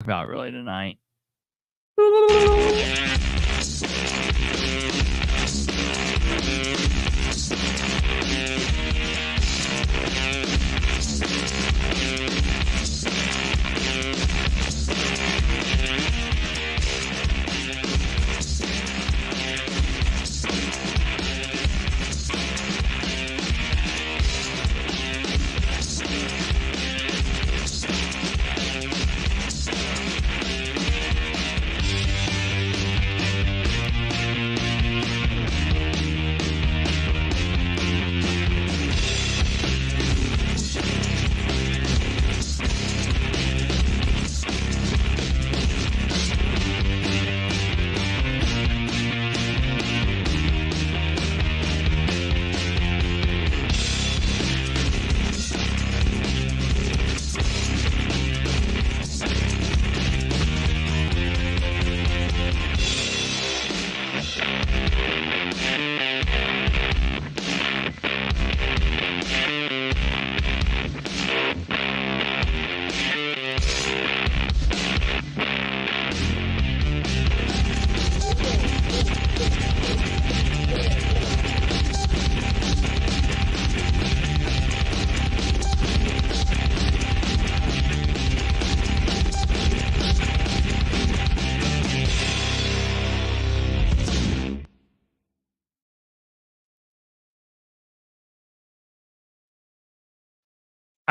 about really tonight.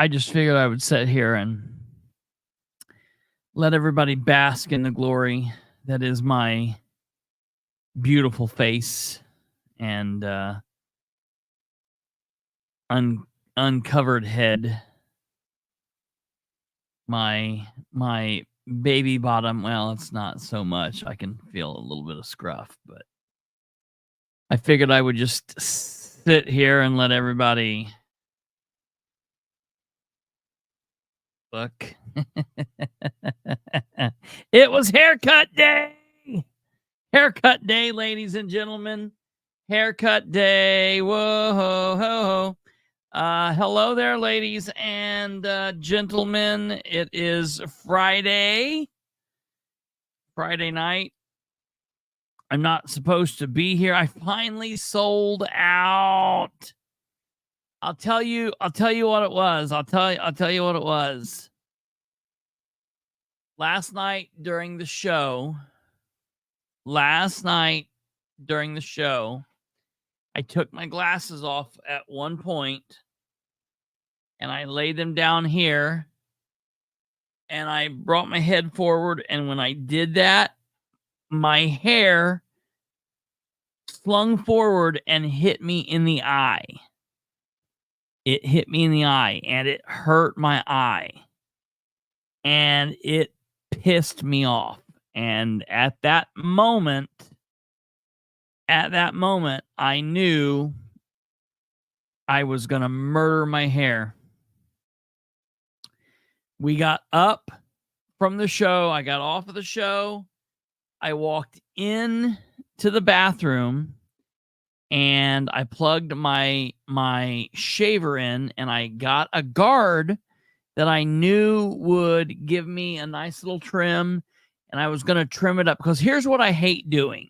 I just figured I would sit here and let everybody bask in the glory that is my beautiful face and uncovered head. My baby bottom. Well, it's not so much. I can feel a little bit of scruff, but I figured I would just sit here and let everybody look. It was haircut day. Haircut day, ladies and gentlemen. Haircut day. Whoa, ho, ho. Hello there, ladies and gentlemen. It is Friday night. I'm not supposed to be here. I finally sold out. I'll tell you what it was. I'll tell you what it was. Last night during the show, I took my glasses off at one point and I laid them down here and I brought my head forward, and when I did that, my hair slung forward and hit me in the eye. It hit me in the eye and it hurt my eye and it pissed me off. And at that moment, I knew I was going to murder my hair. We got up from the show. I got off of the show. I walked in to the bathroom and I plugged my shaver in, and I got a guard that I knew would give me a nice little trim, and I was going to trim it up because here's what I hate doing.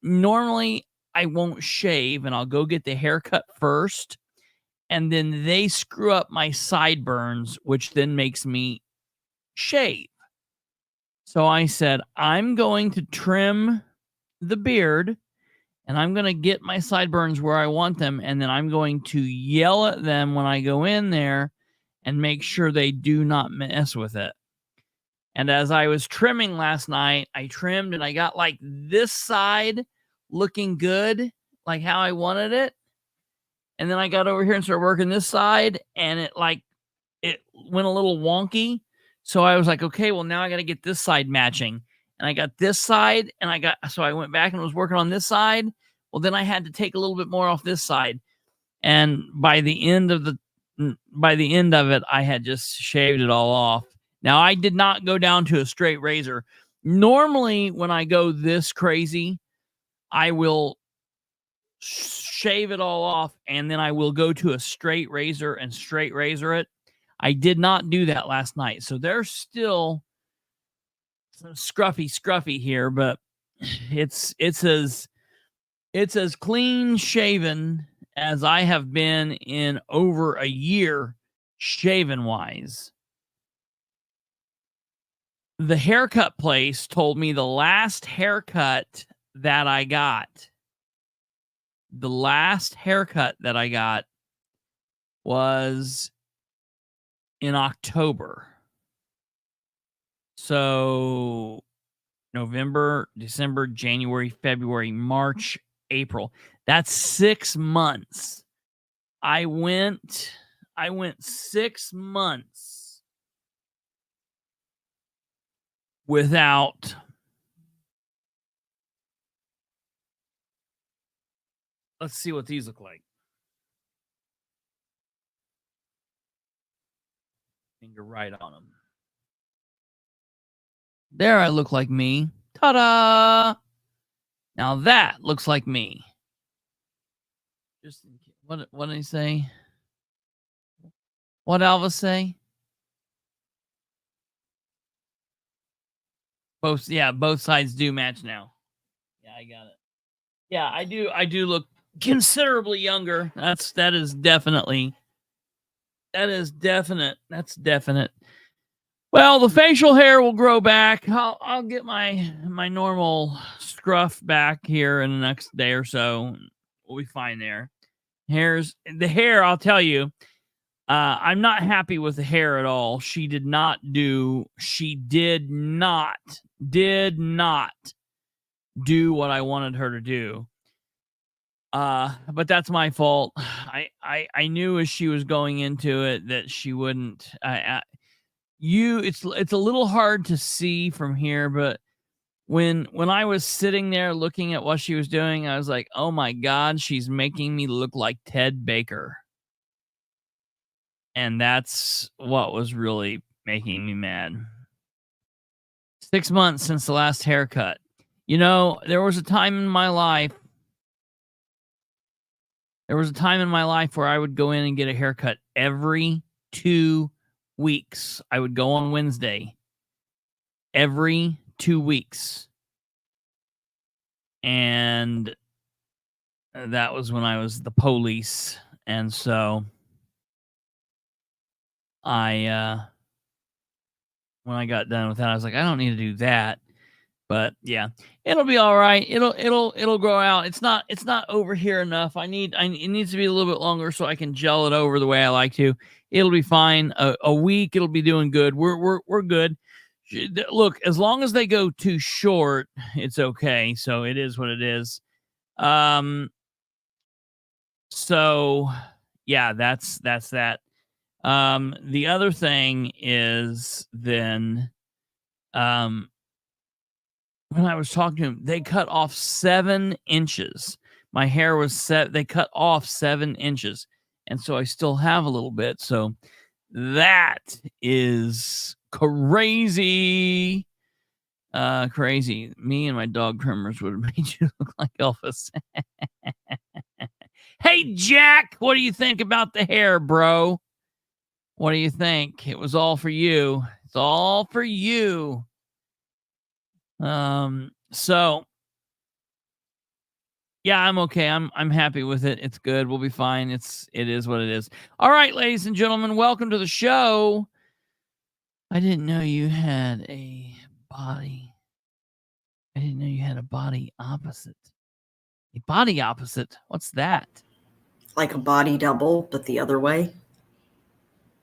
Normally I won't shave and I'll go get the haircut first, and then they screw up my sideburns, which then makes me shave. So I said, I'm going to trim the beard and I'm going to get my sideburns where I want them, and then I'm going to yell at them when I go in there and make sure they do not mess with it. And as I was trimming last night, I trimmed and I got like this side looking good, like how I wanted it. And then I got over here and started working this side, and it went a little wonky. So I was like, okay, well, now I got to get this side matching. And I got this side, and so I went back and was working on this side. Well, then I had to take a little bit more off this side. And by the end of it, I had just shaved it all off. Now, I did not go down to a straight razor. Normally, when I go this crazy, I will shave it all off, and then I will go to a straight razor and straight razor it. I did not do that last night. So there's still scruffy here, but it's as clean shaven as I have been in over a year, shaven wise. The haircut place told me the last haircut that I got, was in October. So November, December, January, February, March, April. That's 6 months. I went 6 months without. Let's see what these look like. Finger right on them. There I look like me. Ta-da! Now that looks like me. Just what did he say? What Elvis say? Both sides do match now. Yeah, I got it. Yeah, I do look considerably younger. That's definite. That's definite. Well, the facial hair will grow back. I'll get my normal scruff back here in the next day or so. We'll be fine there. The hair, I'll tell you, I'm not happy with the hair at all. She did not do what I wanted her to do. But that's my fault. I knew as she was going into it that she wouldn't. It's a little hard to see from here, but when I was sitting there looking at what she was doing, I was like, oh my God, she's making me look like Ted Baker. And that's what was really making me mad. 6 months since the last haircut. You know, there was a time in my life where I would go in and get a haircut every 2 weeks. I would go on Wednesday every 2 weeks. And that was when I was the police. And so when I got done with that, I was like, I don't need to do that. But yeah, it'll be all right. It'll grow out. It's not over here enough. It needs to be a little bit longer so I can gel it over the way I like to. It'll be fine. A week, it'll be doing good. We're good. Look, as long as they go too short, it's okay. So it is what it is. So yeah, that's that. The other thing is then, when I was talking to him, they cut off 7 inches. My hair was set. They cut off 7 inches. And so I still have a little bit. So that is crazy. Crazy. Me and my dog trimmers would have made you look like Elvis. Hey, Jack, what do you think about the hair, bro? What do you think? It was all for you. It's all for you. So yeah, I'm okay. I'm happy with it. It's good. We'll be fine. It is what it is. All right, ladies and gentlemen, welcome to the show. I didn't know you had a body. I didn't know you had a body opposite. A body opposite? What's that? Like a body double, but the other way.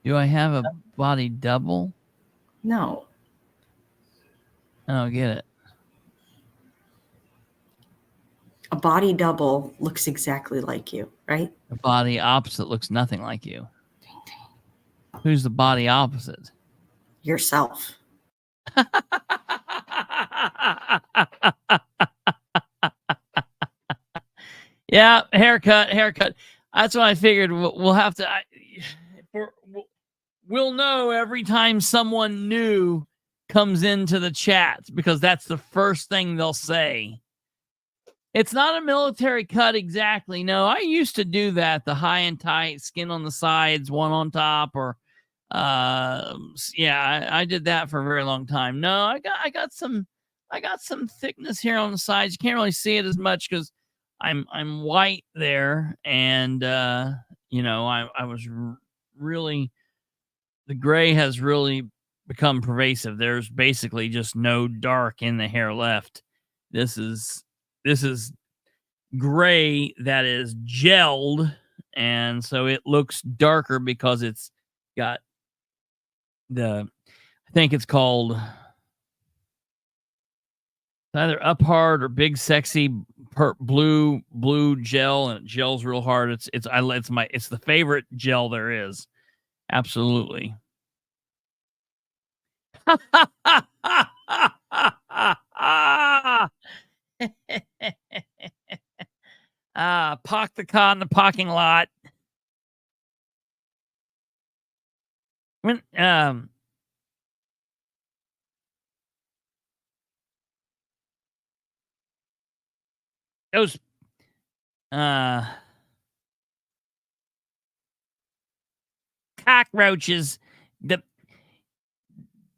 Do I have a body double? No. I don't get it. A body double looks exactly like you, right? A body opposite looks nothing like you. Who's the body opposite? Yourself. Yeah, haircut. That's what I figured. We'll have to. We'll know every time someone new comes into the chat because that's the first thing they'll say. It's not a military cut exactly. No, I used to do that. The high and tight, skin on the sides, one on top, or Yeah, I did that for a very long time. No, I got some thickness here on the sides. You can't really see it as much because I'm white there, and I was really, the gray has really become pervasive. There's basically just no dark in the hair left. This is gray that is gelled, and so it looks darker because it's got I think it's called either Up Hard or Big Sexy blue gel, and it gels real hard. It's the favorite gel there is. Absolutely. Park the car in the parking lot. When those cockroaches,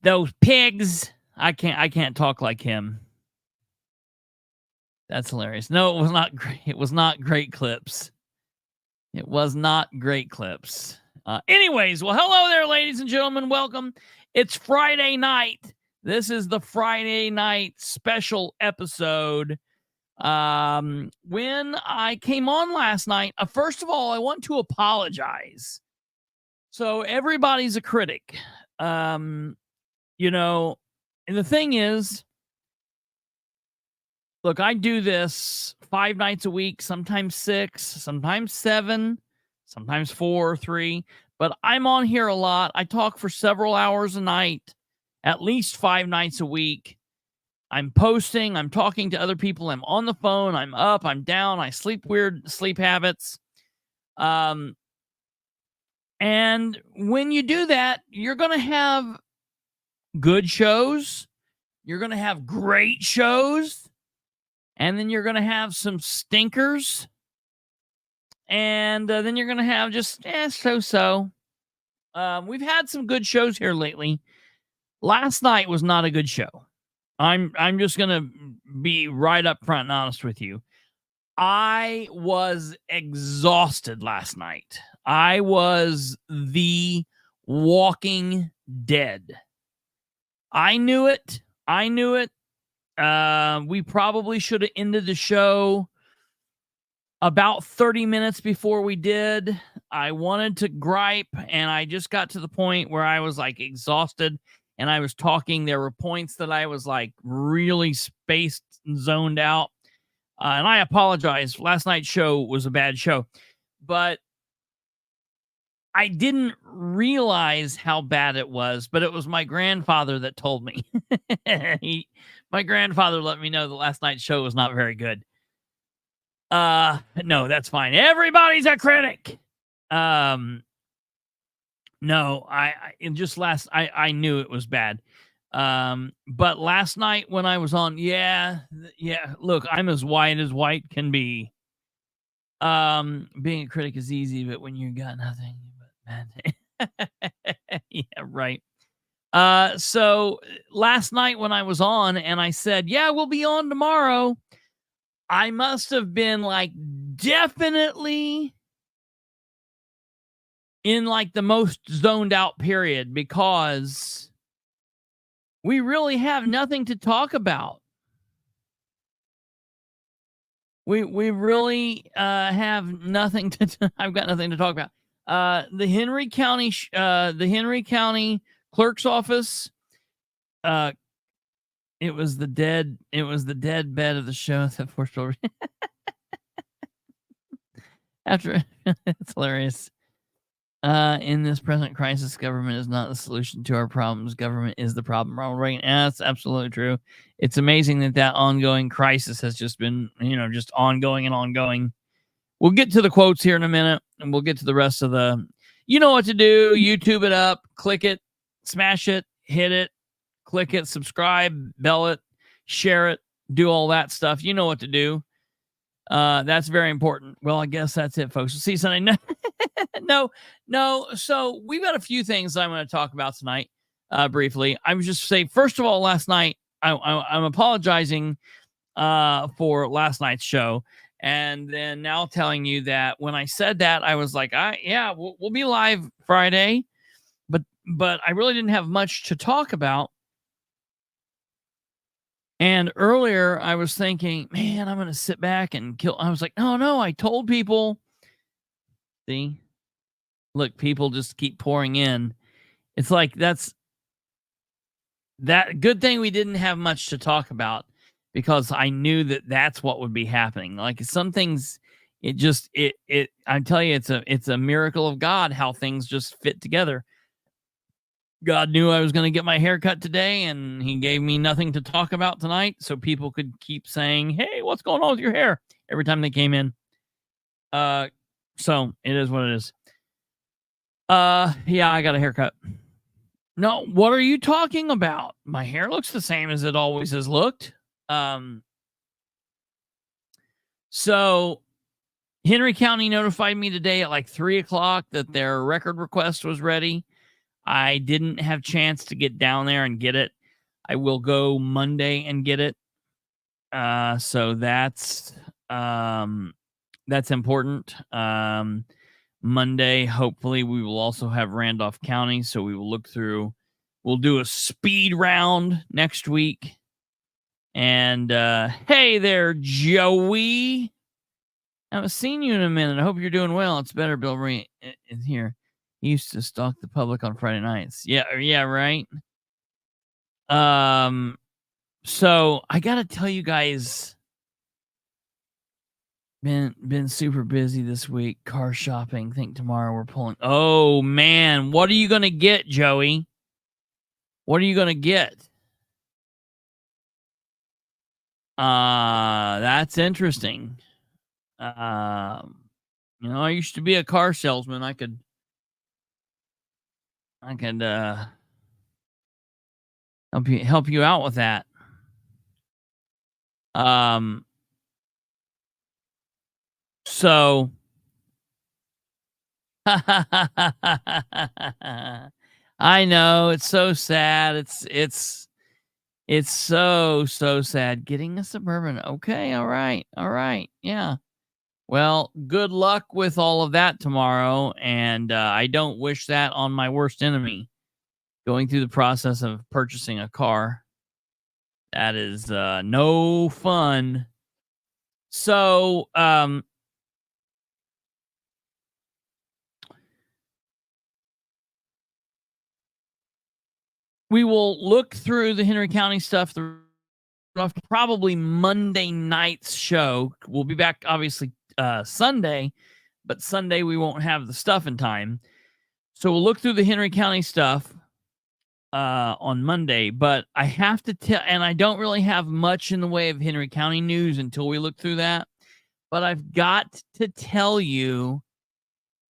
those pigs. I can't talk like him. That's hilarious. No, it was not great. It was not great clips. It was not great clips. Anyways, well, hello there, ladies and gentlemen. Welcome. It's Friday night. This is the Friday night special episode. When I came on last night, first of all, I want to apologize. So everybody's a critic. And the thing is, look, I do this 5 nights a week, sometimes 6, sometimes 7, sometimes 4 or 3, but I'm on here a lot. I talk for several hours a night, at least 5 nights a week. I'm posting, I'm talking to other people, I'm on the phone, I'm up, I'm down, I sleep weird sleep habits. And when you do that, you're going to have good shows, you're going to have great shows, and then you're going to have some stinkers, and then you're going to have just so-so. We've had some good shows here lately. Last night was not a good show. I'm just going to be right up front and honest with you. I was exhausted last night. I was the walking dead. I knew it. We probably should have ended the show about 30 minutes before we did. I wanted to gripe, and I just got to the point where I was like exhausted, and I was talking. There were points that I was like really spaced and zoned out. And I apologize. Last night's show was a bad show, but I didn't realize how bad it was, but it was my grandfather that told me. My grandfather let me know the last night's show was not very good. No, that's fine. Everybody's a critic. No, I knew it was bad. But last night when I was on, yeah, look, I'm as white can be. Being a critic is easy, but when you got nothing, but man, yeah, right. So last night when I was on and I said, yeah, we'll be on tomorrow, I must have been like definitely in like the most zoned out period, because we really have nothing to talk about. We really have nothing to. I've got nothing to talk about. The Henry County Clerk's Office. It was the dead bed of the show that forced over. After it's hilarious. In this present crisis, government is not the solution to our problems. Government is the problem. Ronald Reagan. That's absolutely true. It's amazing that ongoing crisis has just been, just ongoing and ongoing. We'll get to the quotes here in a minute, and we'll get to the rest of the, you know what to do. YouTube it up, click it, smash it, hit it, click it, subscribe, bell it, share it, do all that stuff. You know what to do. That's very important. Well, I guess that's it, folks. We'll see you Sunday night. No. So we've got a few things I'm going to talk about tonight, briefly. I was just saying, first of all, last night, I'm apologizing for last night's show. And then now telling you that when I said that, I was like, yeah, we'll be live Friday. But I really didn't have much to talk about. And earlier I was thinking, man, I'm going to sit back and kill. I was like, no, I told people. See, look, people just keep pouring in. It's like, that's that good thing we didn't have much to talk about, because I knew that that's what would be happening. Like some things, I tell you, it's a miracle of God how things just fit together. God knew I was going to get my hair cut today, and he gave me nothing to talk about tonight, so people could keep saying, hey, what's going on with your hair? Every time they came in. So it is what it is. Yeah, I got a haircut. No, what are you talking about? My hair looks the same as it always has looked. So Henry County notified me today at like 3:00 that their record request was ready. I didn't have a chance to get down there and get it. I will go Monday and get it. So that's important. Monday, hopefully, we will also have Randolph County. So we will look through. We'll do a speed round next week. And hey there, Joey. I haven't seen you in a minute. I hope you're doing well. It's better, Bilbrey is here. He used to stalk the public on Friday nights. Yeah, right. So I gotta tell you guys, been super busy this week. Car shopping. Think tomorrow we're pulling. Oh man, what are you gonna get, Joey? What are you gonna get? That's interesting. I used to be a car salesman. I could help you out with that. So I know it's so sad. It's so sad. Getting a Suburban. Okay, all right. Yeah. Well, good luck with all of that tomorrow, and I don't wish that on my worst enemy. Going through the process of purchasing a car. That is no fun. So, we will look through the Henry County stuff probably Monday night's show. We'll be back, obviously, Sunday, but Sunday we won't have the stuff in time. So we'll look through the Henry County stuff on Monday, but I have to tell, and I don't really have much in the way of Henry County news until we look through that, but I've got to tell you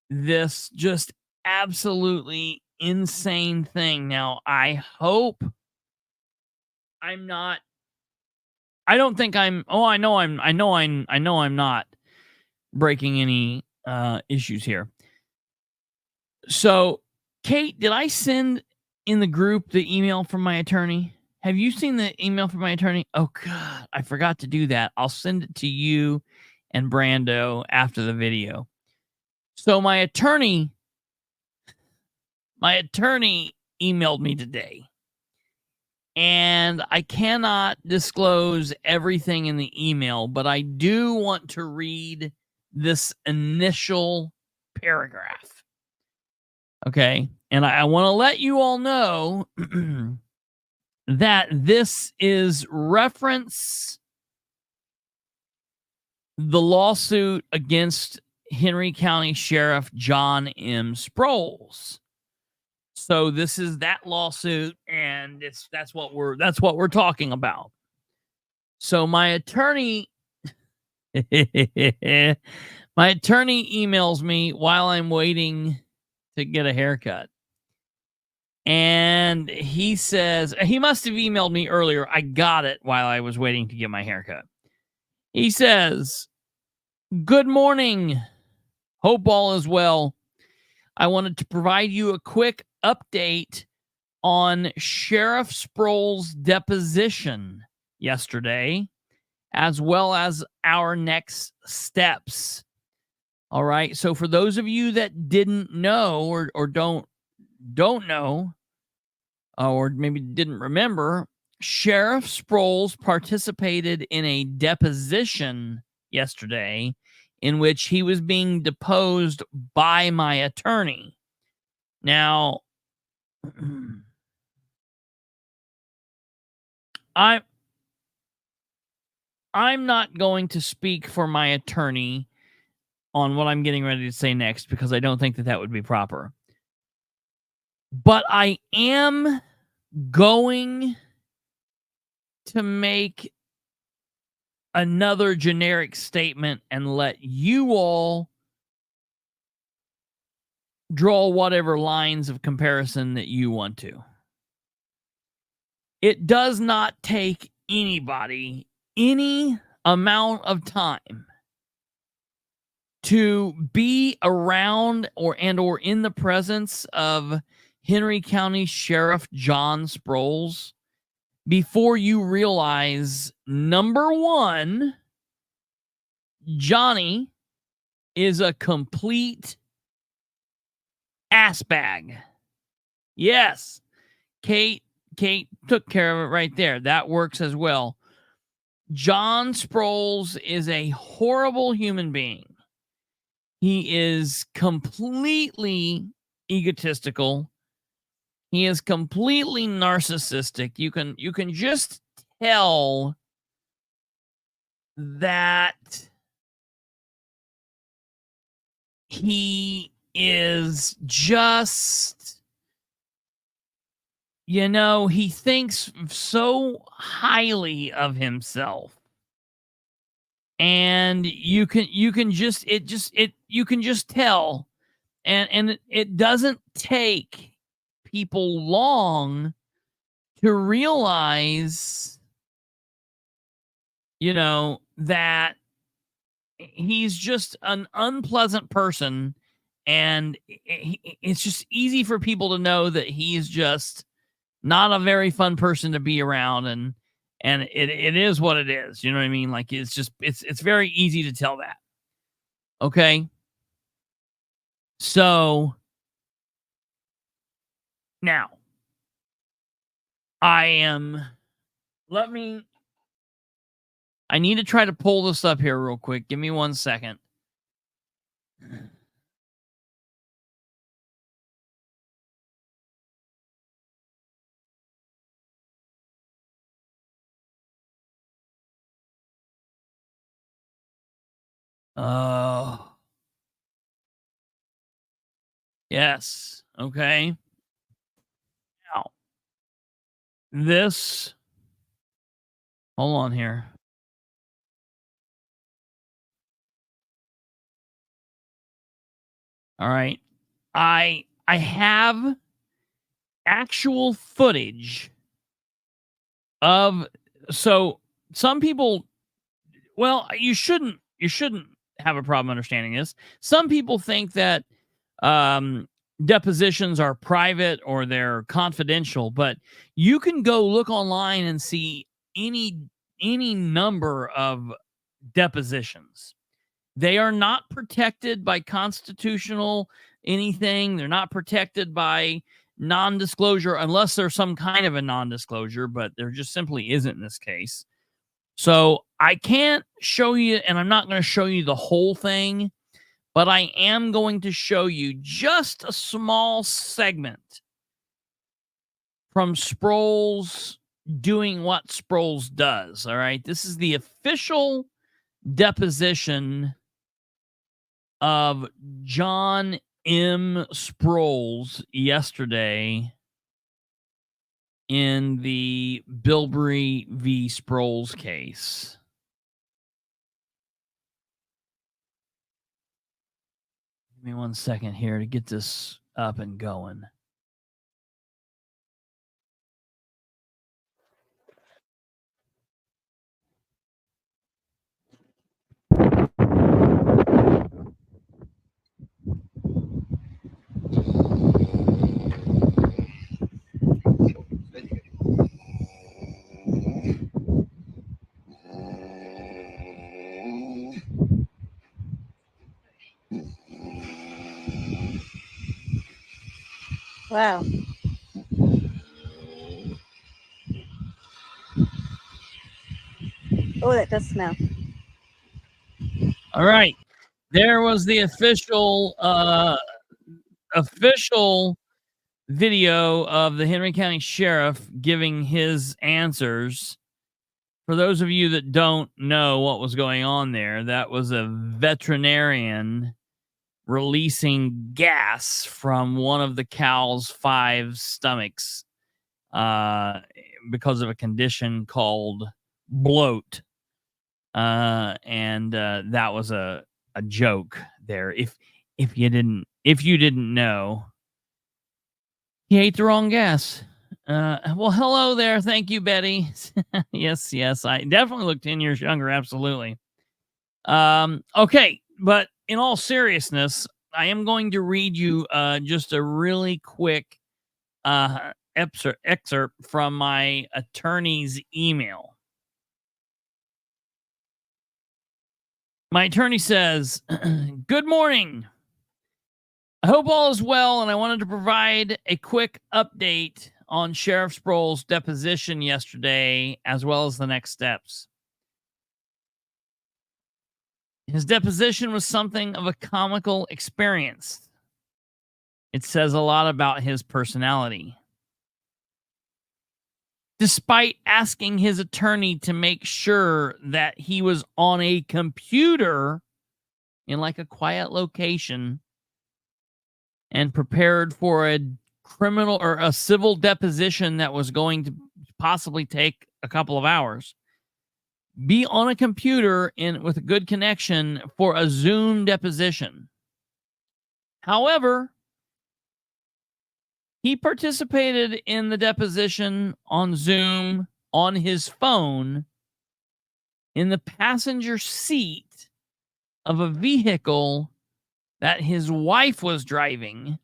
this just absolutely insane thing. Now, I hope I'm not, I don't think I'm, I know I'm not breaking any issues here. So, Kate, did I send in the group the email from my attorney? Have you seen the email from my attorney? Oh, God, I forgot to do that. I'll send it to you and Brando after the video. So my attorney emailed me today. And I cannot disclose everything in the email, but I do want to read this initial paragraph. Okay. And I want to let you all know that this is reference the lawsuit against Henry County Sheriff John M. Sproles. So this is that lawsuit, and that's what we're talking about. So my attorney emails me while I'm waiting to get a haircut. And he says, he must have emailed me earlier. I got it while I was waiting to get my haircut. He says, "Good morning. Hope all is well. I wanted to provide you a quick update on Sheriff Sproul's deposition yesterday, as well as our next steps. All right. So for those of you that didn't know or don't know, or maybe didn't remember, Sheriff Sproles participated in a deposition yesterday in which he was being deposed by my attorney. Now, I'm not going to speak for my attorney on what I'm getting ready to say next because I don't think that would be proper. But I am going to make another generic statement and let you all draw whatever lines of comparison that you want to. It does not take anybody any amount of time to be around or in the presence of Henry County Sheriff John Sproles before you realize, number one, Johnny is a complete ass bag. Yes, Kate took care of it right there. That works as well. John Sproles is a horrible human being. He is completely egotistical. He is completely narcissistic. You can just tell that he is just, he thinks so highly of himself. And you can just tell, and it doesn't take people long to realize, that he's just an unpleasant person, and it's just easy for people to know that he's just not a very fun person to be around, and it is what it is. You know what I mean? Like, it's just, it's very easy to tell that. Okay. So now I need to try to pull this up here real quick. Give me 1 second. Oh. Yes. Okay. Now, hold on here. All right. I have actual footage of, so some people, well, you shouldn't have a problem understanding this. Some people think that depositions are private or they're confidential, but you can go look online and see any number of depositions. They are not protected by constitutional anything. They're not protected by non-disclosure unless there's some kind of a non-disclosure, but there just simply isn't in this case. So I can't show you, and I'm not going to show you the whole thing, but I am going to show you just a small segment from Sproles doing what Sproles does. All right. This is the official deposition of John M. Sproles yesterday in the Bilbrey v. Sproles case. Give me 1 second here to get this up and going. Wow. Oh, that does smell. All right. There was the official video of the Henry County Sheriff giving his answers. For those of you that don't know what was going on there, that was a veterinarian releasing gas from one of the cow's 5 stomachs because of a condition called bloat. And that was a joke there. If you didn't know, he ate the wrong gas. Well, hello there. Thank you, Betty. yes, I definitely look 10 years younger. Absolutely. Okay, but in all seriousness, I am going to read you just a really quick excerpt from my attorney's email. My attorney says, "Good morning. I hope all is well, and I wanted to provide a quick update on Sheriff Sproul's deposition yesterday, as well as the next steps. His deposition was something of a comical experience. It says a lot about his personality. Despite asking his attorney to make sure that he was on a computer in like a quiet location and prepared for a criminal or a civil deposition that was going to possibly take a couple of hours, be on a computer with a good connection for a Zoom deposition. However, he participated in the deposition on Zoom on his phone in the passenger seat of a vehicle that his wife was driving.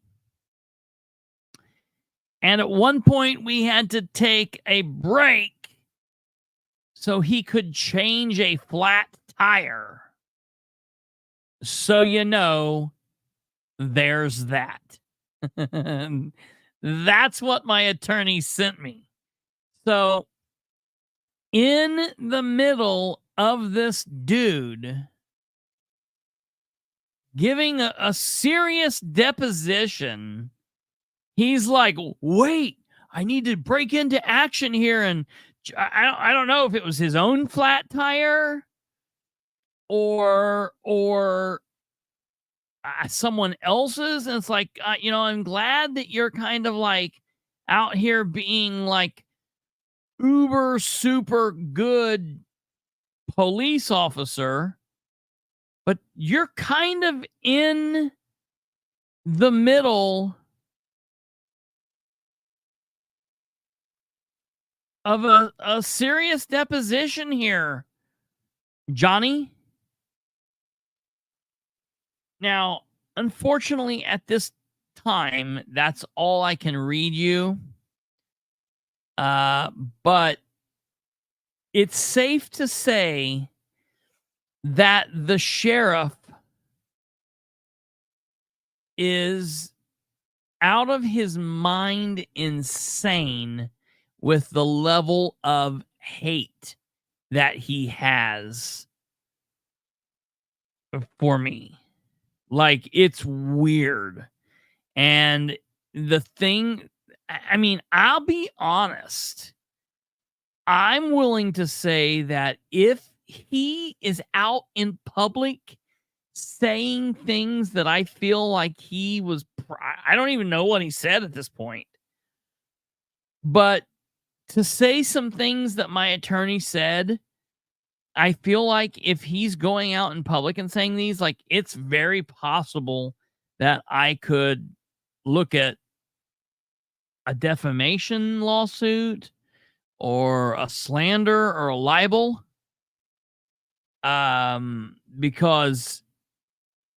And at one point, we had to take a break so he could change a flat tire. So, there's that. That's what my attorney sent me. So, in the middle of this dude giving a serious deposition, he's like, wait, I need to break into action here. And I don't know if it was his own flat tire or someone else's. And it's like, I'm glad that you're kind of like out here being like uber super good police officer, but you're kind of in the middle of a serious deposition here, Johnny. Now, unfortunately, at this time, that's all I can read you. But it's safe to say that the sheriff is out of his mind insane with the level of hate that he has for me. Like, it's weird. And the thing, I mean, I'll be honest. I'm willing to say that if he is out in public saying things that I feel like he was, I don't even know what he said at this point. But to say some things that my attorney said, I feel like if he's going out in public and saying these, like, it's very possible that I could look at a defamation lawsuit or a slander or a libel. Because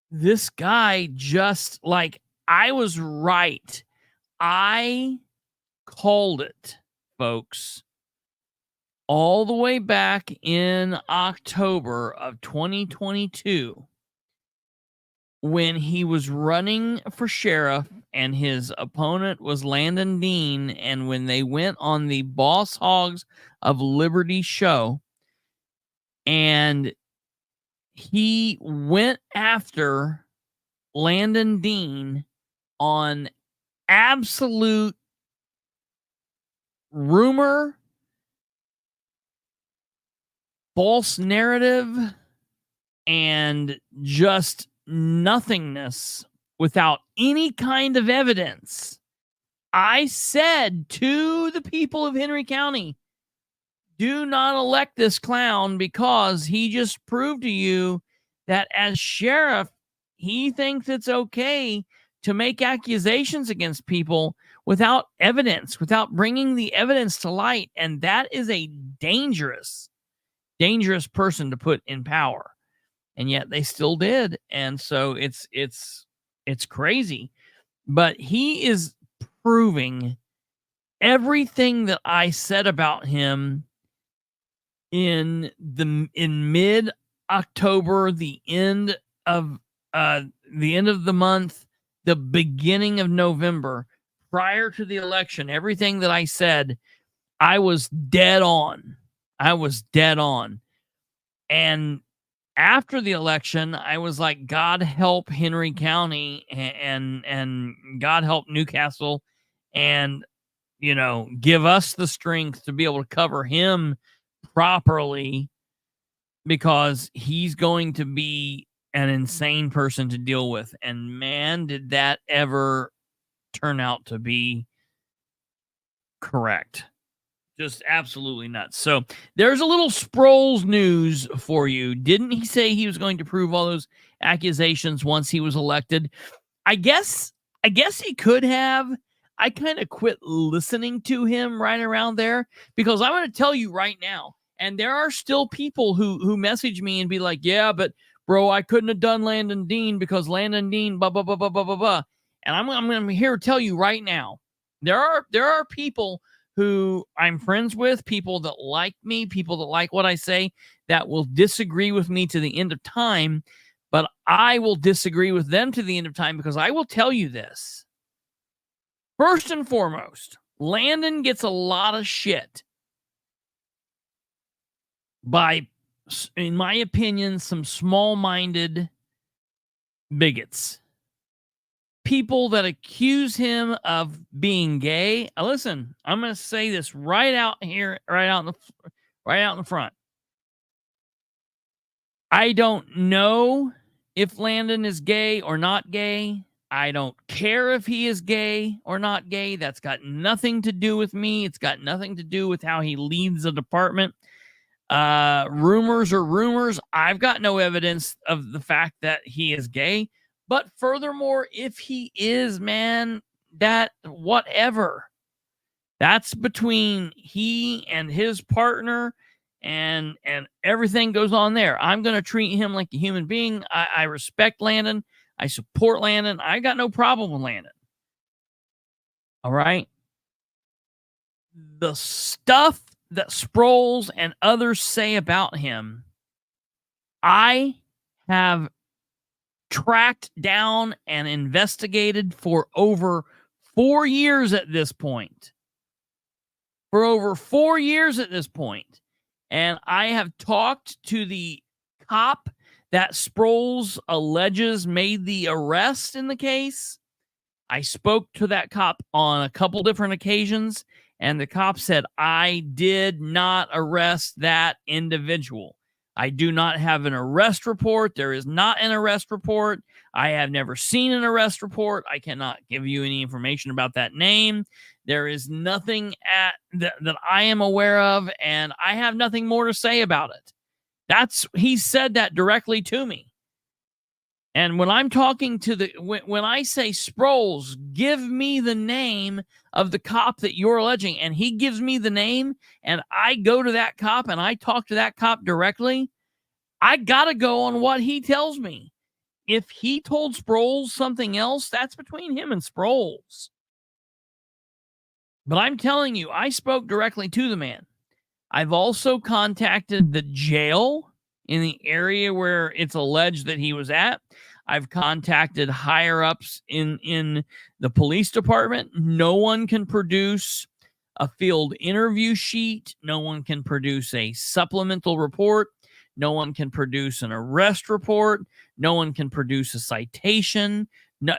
this guy just, like, I was right. I called it, folks. All the way back in October of 2022, when he was running for sheriff and his opponent was Landon Dean, and when they went on the Boss Hogs of Liberty show, and he went after Landon Dean on absolute rumor, false narrative, and just nothingness without any kind of evidence. I said to the people of Henry County, do not elect this clown, because he just proved to you that as sheriff, he thinks it's okay to make accusations against people without evidence, without bringing the evidence to light. And that is a dangerous, dangerous person to put in power. And yet they still did. And so it's crazy. But he is proving everything that I said about him in mid October, the end of the month, the beginning of November, prior to the election. Everything that I said, I was dead on. And after the election, I was like, God help Henry County and God help Newcastle, and give us the strength to be able to cover him properly, because he's going to be an insane person to deal with. And man, did that ever turn out to be correct. Just absolutely nuts. So there's a little Sproles news for you. Didn't he say he was going to prove all those accusations once he was elected? I guess he could have. I kind of quit listening to him right around there, because I'm going to tell you right now, and there are still people who message me and be like, yeah, but bro, I couldn't have done Landon Dean because Landon Dean, blah, blah, blah, blah, blah, blah, blah. And I'm here to tell you right now, there are people who I'm friends with, people that like me, people that like what I say, that will disagree with me to the end of time, but I will disagree with them to the end of time, because I will tell you this. First and foremost, Landon gets a lot of shit by, in my opinion, some small-minded bigots. People that accuse him of being gay. Listen, I'm going to say this right out here, right out in the front. I don't know if Landon is gay or not gay. I don't care if he is gay or not gay. That's got nothing to do with me. It's got nothing to do with how he leads the department. Rumors are rumors. I've got no evidence of the fact that he is gay. But furthermore, if he is, man, that whatever. That's between he and his partner, and everything goes on there. I'm going to treat him like a human being. I respect Landon. I support Landon. I got no problem with Landon. All right. The stuff that Sproles and others say about him, I have tracked down and investigated for over 4 years at this point. And I have talked to the cop that Sproles alleges made the arrest in the case. I spoke to that cop on a couple different occasions, and the cop said, I did not arrest that individual. I do not have an arrest report. There is not an arrest report. I have never seen an arrest report. I cannot give you any information about that name. There is nothing that I am aware of, and I have nothing more to say about it. He said that directly to me. And when I'm talking to when I say, Sproles, give me the name of the cop that you're alleging, and he gives me the name, and I go to that cop and I talk to that cop directly, I got to go on what he tells me. If he told Sproles something else, that's between him and Sproles. But I'm telling you, I spoke directly to the man. I've also contacted the jail in the area where it's alleged that he was at. I've contacted higher ups in the police department. No one can produce a field interview sheet. No one can produce a supplemental report. No one can produce an arrest report. No one can produce a citation.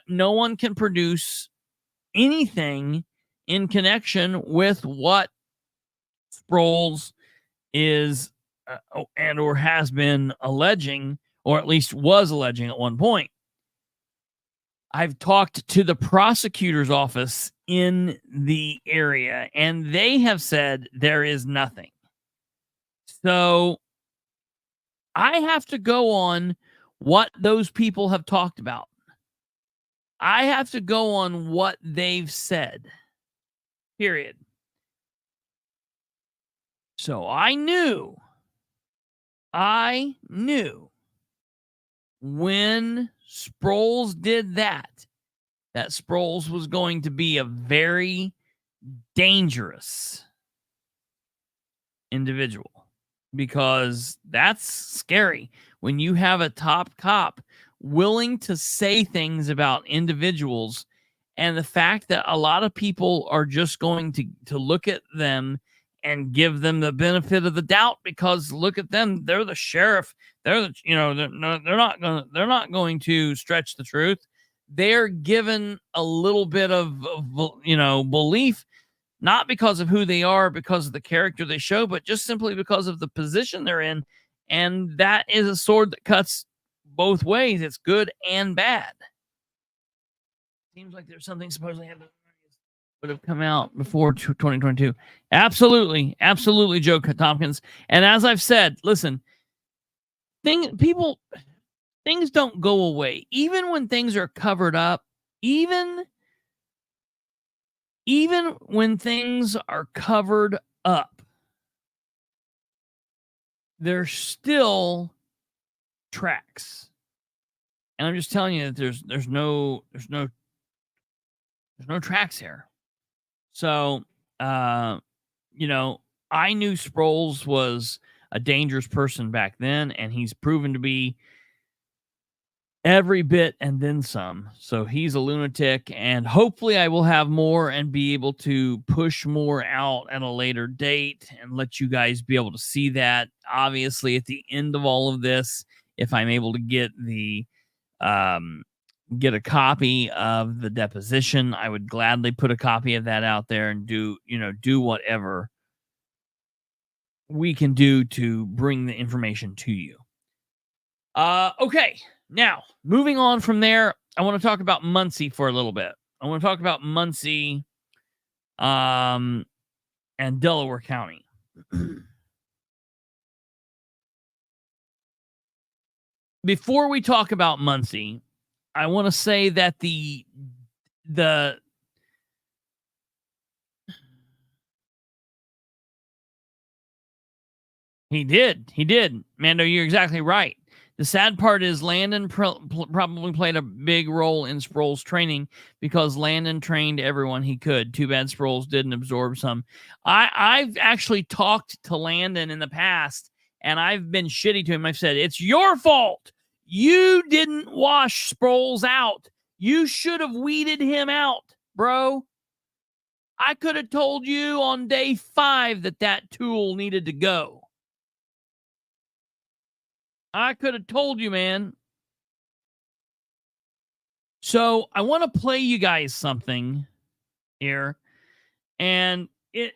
No one can produce anything in connection with what Sproles is and or has been alleging, or at least was alleging at one point. I've talked to the prosecutor's office in the area, and they have said there is nothing. So I have to go on what those people have talked about. I have to go on what they've said. Period. So I knew when Sproles did that Sproles was going to be a very dangerous individual, because that's scary when you have a top cop willing to say things about individuals, and the fact that a lot of people are just going to look at them and give them the benefit of the doubt, because look at them, they're the sheriff, they're not going to stretch the truth. They're given a little bit of belief, not because of who they are, because of the character they show, but just simply because of the position they're in. And that is a sword that cuts both ways. It's good and bad. Seems like there's something supposedly would have come out before 2022. Absolutely, Joe Tompkins. And as I've said, listen, things don't go away, even when things are covered up. Even when things are covered up, there's still tracks. And I'm just telling you that there's no tracks here. So, I knew Sproles was a dangerous person back then, and he's proven to be every bit and then some. So he's a lunatic, and hopefully I will have more and be able to push more out at a later date and let you guys be able to see that. Obviously, at the end of all of this, if I'm able to get a copy of the deposition, I would gladly put a copy of that out there and do whatever we can do to bring the information to you. Okay. Now, moving on from there, I want to talk about Muncie for a little bit. I want to talk about Muncie and Delaware County. Before we talk about Muncie, I want to say that the He did. Mando, you're exactly right. The sad part is Landon probably played a big role in Sproles' training, because Landon trained everyone he could. Too bad Sproles didn't absorb some. I've actually talked to Landon in the past, and I've been shitty to him. I've said, it's your fault. You didn't wash Sproles out. You should have weeded him out, bro. I could have told you on day 5 that tool needed to go. I could have told you, man. So I want to play you guys something here. And it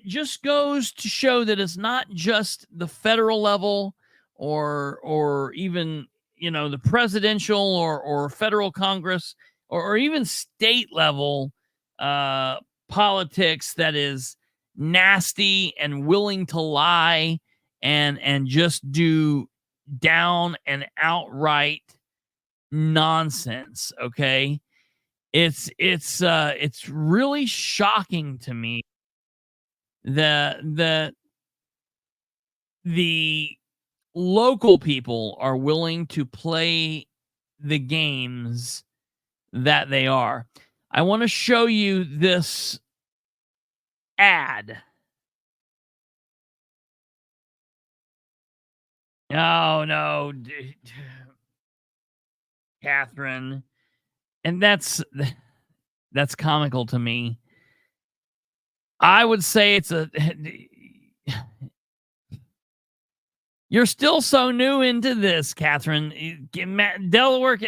just goes to show that it's not just the federal level or even, the presidential or federal Congress or even state level politics that is nasty and willing to lie and just do down and outright nonsense. Okay, it's really shocking to me that the local people are willing to play the games that they are. I want to show you this ad. Oh no. Catherine, and that's comical to me. I would say you're still so new into this, Catherine. Delaware,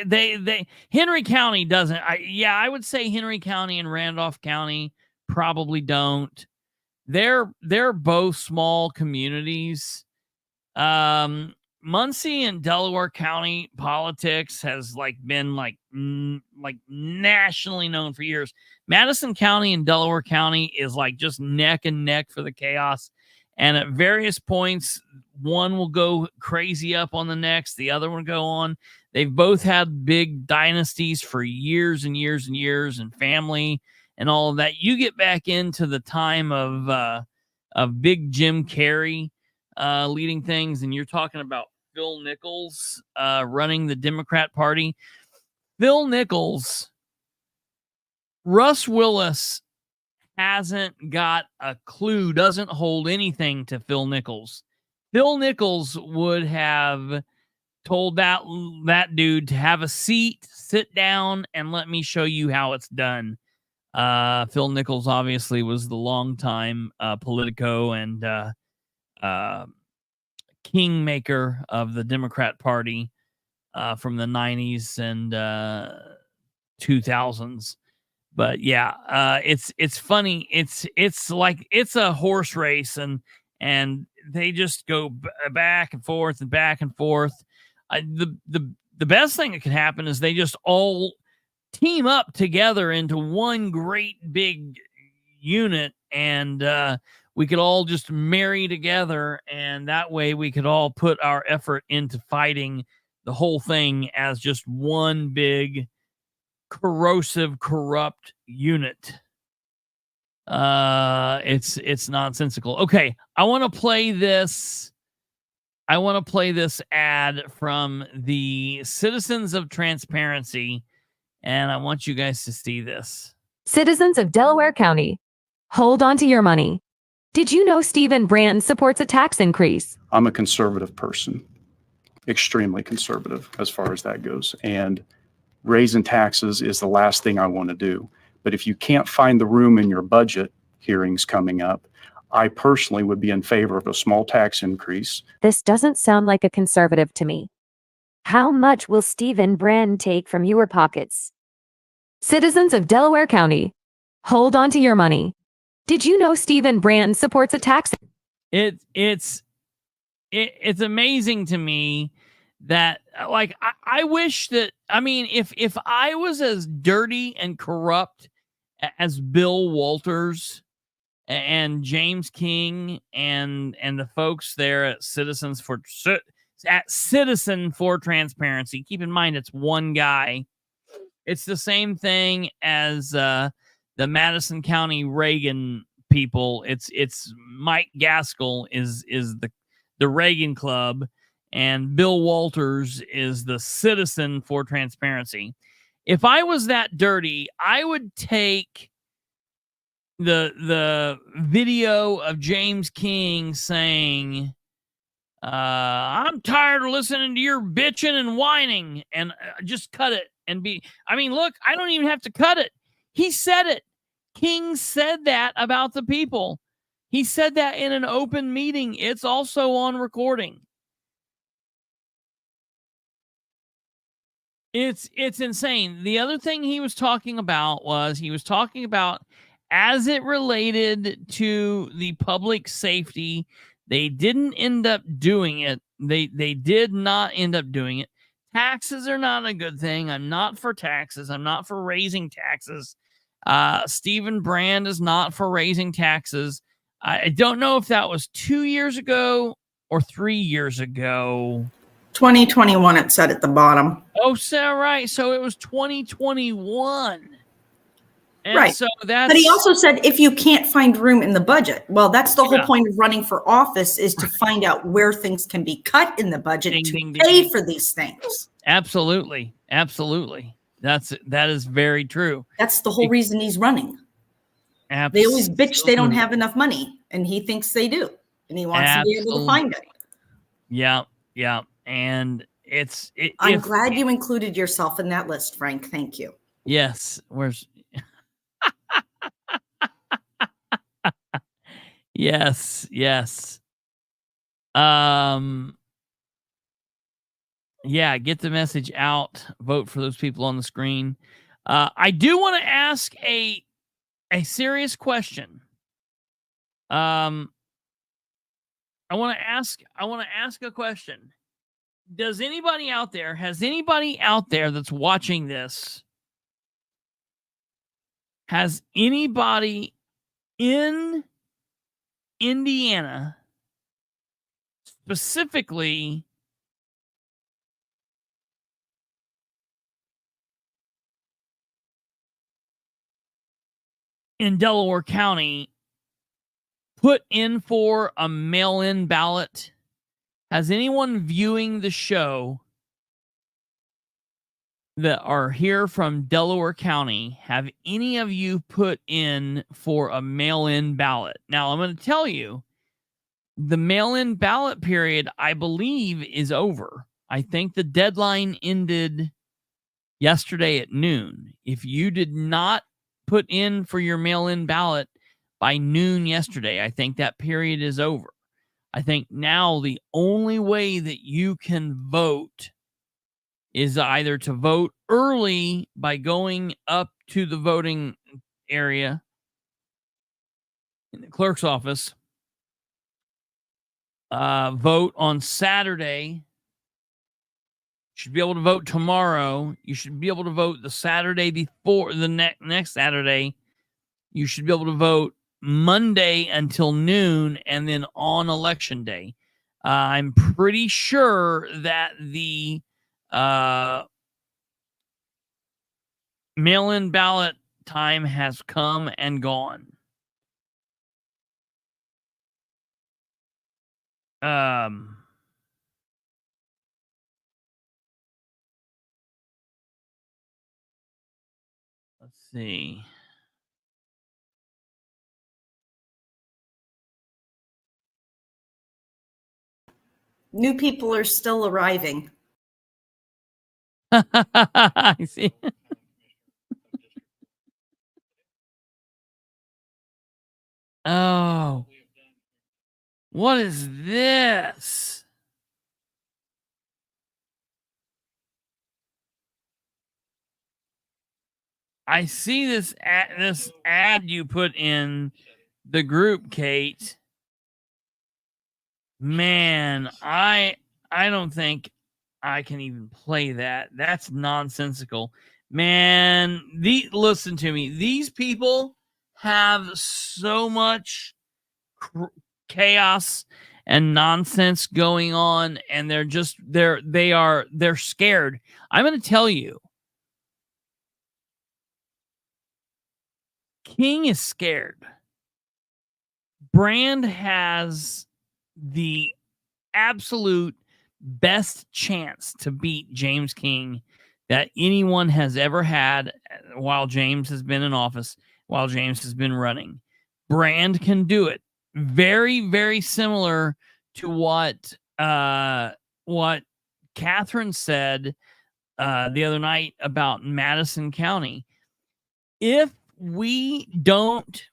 Henry County doesn't. I would say Henry County and Randolph County probably don't. They're both small communities. Muncie and Delaware County politics has been nationally known for years. Madison County and Delaware County is just neck and neck for the chaos. And at various points, one will go crazy up on the next, the other one go on. They've both had big dynasties for years and years and years, and family and all of that. You get back into the time of big Jim Carrey leading things, and you're talking about Phil Nichols running the Democrat Party. Phil Nichols, Russ Willis hasn't got a clue, doesn't hold anything to Phil Nichols. Phil Nichols would have told that dude to have a seat, sit down, and let me show you how it's done. Phil Nichols obviously was the longtime Politico and kingmaker of the Democrat Party from the 90s and 2000s. But yeah, it's funny. It's like it's a horse race, and they just go back and forth and back and forth. The best thing that could happen is they just all team up together into one great big unit, and we could all just marry together, and that way we could all put our effort into fighting the whole thing as just one big corrosive, corrupt unit. It's nonsensical. Okay, I want to play this ad from the Citizens of Transparency, and I want you guys to see this. Citizens of Delaware County, hold on to your money. Did you know Stephen Brand supports a tax increase? I'm a conservative person, extremely conservative as far as that goes. And raising taxes is the last thing I want to do. But if you can't find the room in your budget hearings coming up, I personally would be in favor of a small tax increase. This doesn't sound like a conservative to me. How much will Stephen Brand take from your pockets? Citizens of Delaware County, hold on to your money. Did you know Stephen Brand supports a tax? It's amazing to me that I wish that, I mean, if I was as dirty and corrupt as Bill Walters and James King and the folks there at Citizen for Transparency, keep in mind it's one guy. It's the same thing as the Madison County Reagan people. It's Mike Gaskell is the Reagan Club, and Bill Walters is the Citizen for Transparency. If I was that dirty, I would take the video of James King saying, I'm tired of listening to your bitching and whining, and just cut it and look, I don't even have to cut it. He said it. King said that about the people. He said that in an open meeting. It's also on recording. It's insane. The other thing he was talking about as it related to the public safety, they didn't end up doing it. They did not end up doing it. Taxes are not a good thing. I'm not for taxes. I'm not for raising taxes. Stephen Brand is not for raising taxes. I don't know if that was 2 years ago or 3 years ago. 2021, it said at the bottom. Oh, so right. So it was 2021. And right. So that's... But he also said if you can't find room in the budget, well, that's the whole point of running for office, is to find out where things can be cut in the budget to pay for these things. Absolutely. Absolutely. That is very true. That's the whole reason he's running. Absolutely. They always bitch they don't have enough money, and he thinks they do, and he wants to be able to find it. Yeah. Yeah. And I'm glad you included yourself in that list, Frank. Thank you. Yes. Where's yes, yes. Yeah, get the message out. Vote for those people on the screen. I do want to ask a serious question. I want to ask a question. Has anybody out there that's watching this, has anybody in Indiana, specifically in Delaware County, put in for a mail-in ballot? Has anyone viewing the show that are here from Delaware County, have any of you put in for a mail-in ballot? Now, I'm going to tell you, the mail-in ballot period, I believe, is over. I think the deadline ended yesterday at noon. If you did not put in for your mail-in ballot by noon yesterday, I think that period is over. I think now the only way that you can vote is either to vote early by going up to the voting area in the clerk's office, vote on Saturday. You should be able to vote tomorrow. You should be able to vote the Saturday before the next Saturday. You should be able to vote Monday until noon, and then on election day. I'm pretty sure that the mail-in ballot time has come and gone. Let's see. New people are still arriving. I see. Oh, what is this? I see this ad you put in the group, Kate. Man, I don't think I can even play that. That's nonsensical. Man, listen to me. These people have so much chaos and nonsense going on, and they're scared. I'm going to tell you, King is scared. Brand has the absolute best chance to beat James King that anyone has ever had while James has been in office, while James has been running. Brand can do it. Very, very similar to what Catherine said the other night about Madison County. If we don't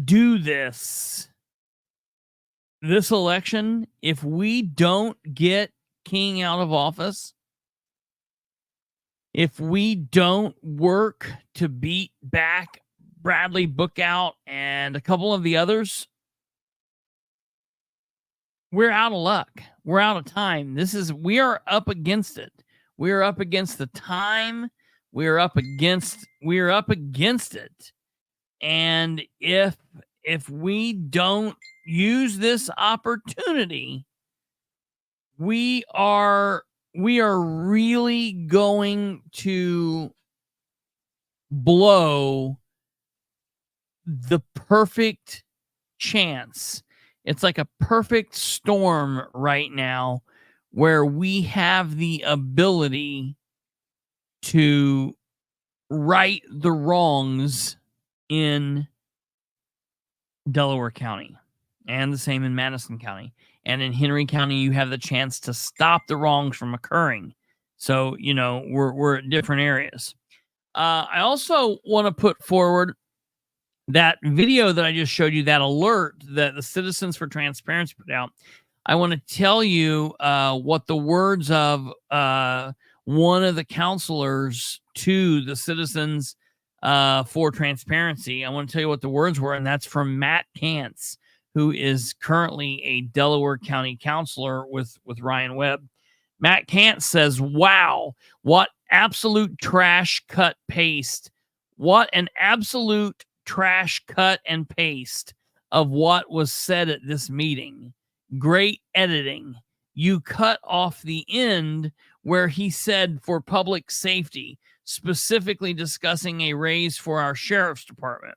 do this election, if we don't get King out of office, if we don't work to beat back Bradley Bookout and a couple of the others, we're out of luck. We're out of time. We are up against it. We are up against the time. We are up against it. And if we don't use this opportunity, we are really going to blow the perfect chance. It's like a perfect storm right now where we have the ability to right the wrongs in Delaware County, and the same in Madison County. And in Henry County, you have the chance to stop the wrongs from occurring. So, you know, we're at different areas. I also want to put forward that video that I just showed you, that alert that the Citizens for Transparency put out. I want to tell you what the words of one of the counselors to the Citizens for Transparency. I want to tell you what the words were, and that's from Matt Kantz, who is currently a Delaware County counselor with Ryan Webb. Matt Kantz says, "Wow, what absolute trash cut paste. What an absolute trash cut and paste of what was said at this meeting. Great editing. You cut off the end where he said for public safety, specifically discussing a raise for our sheriff's department.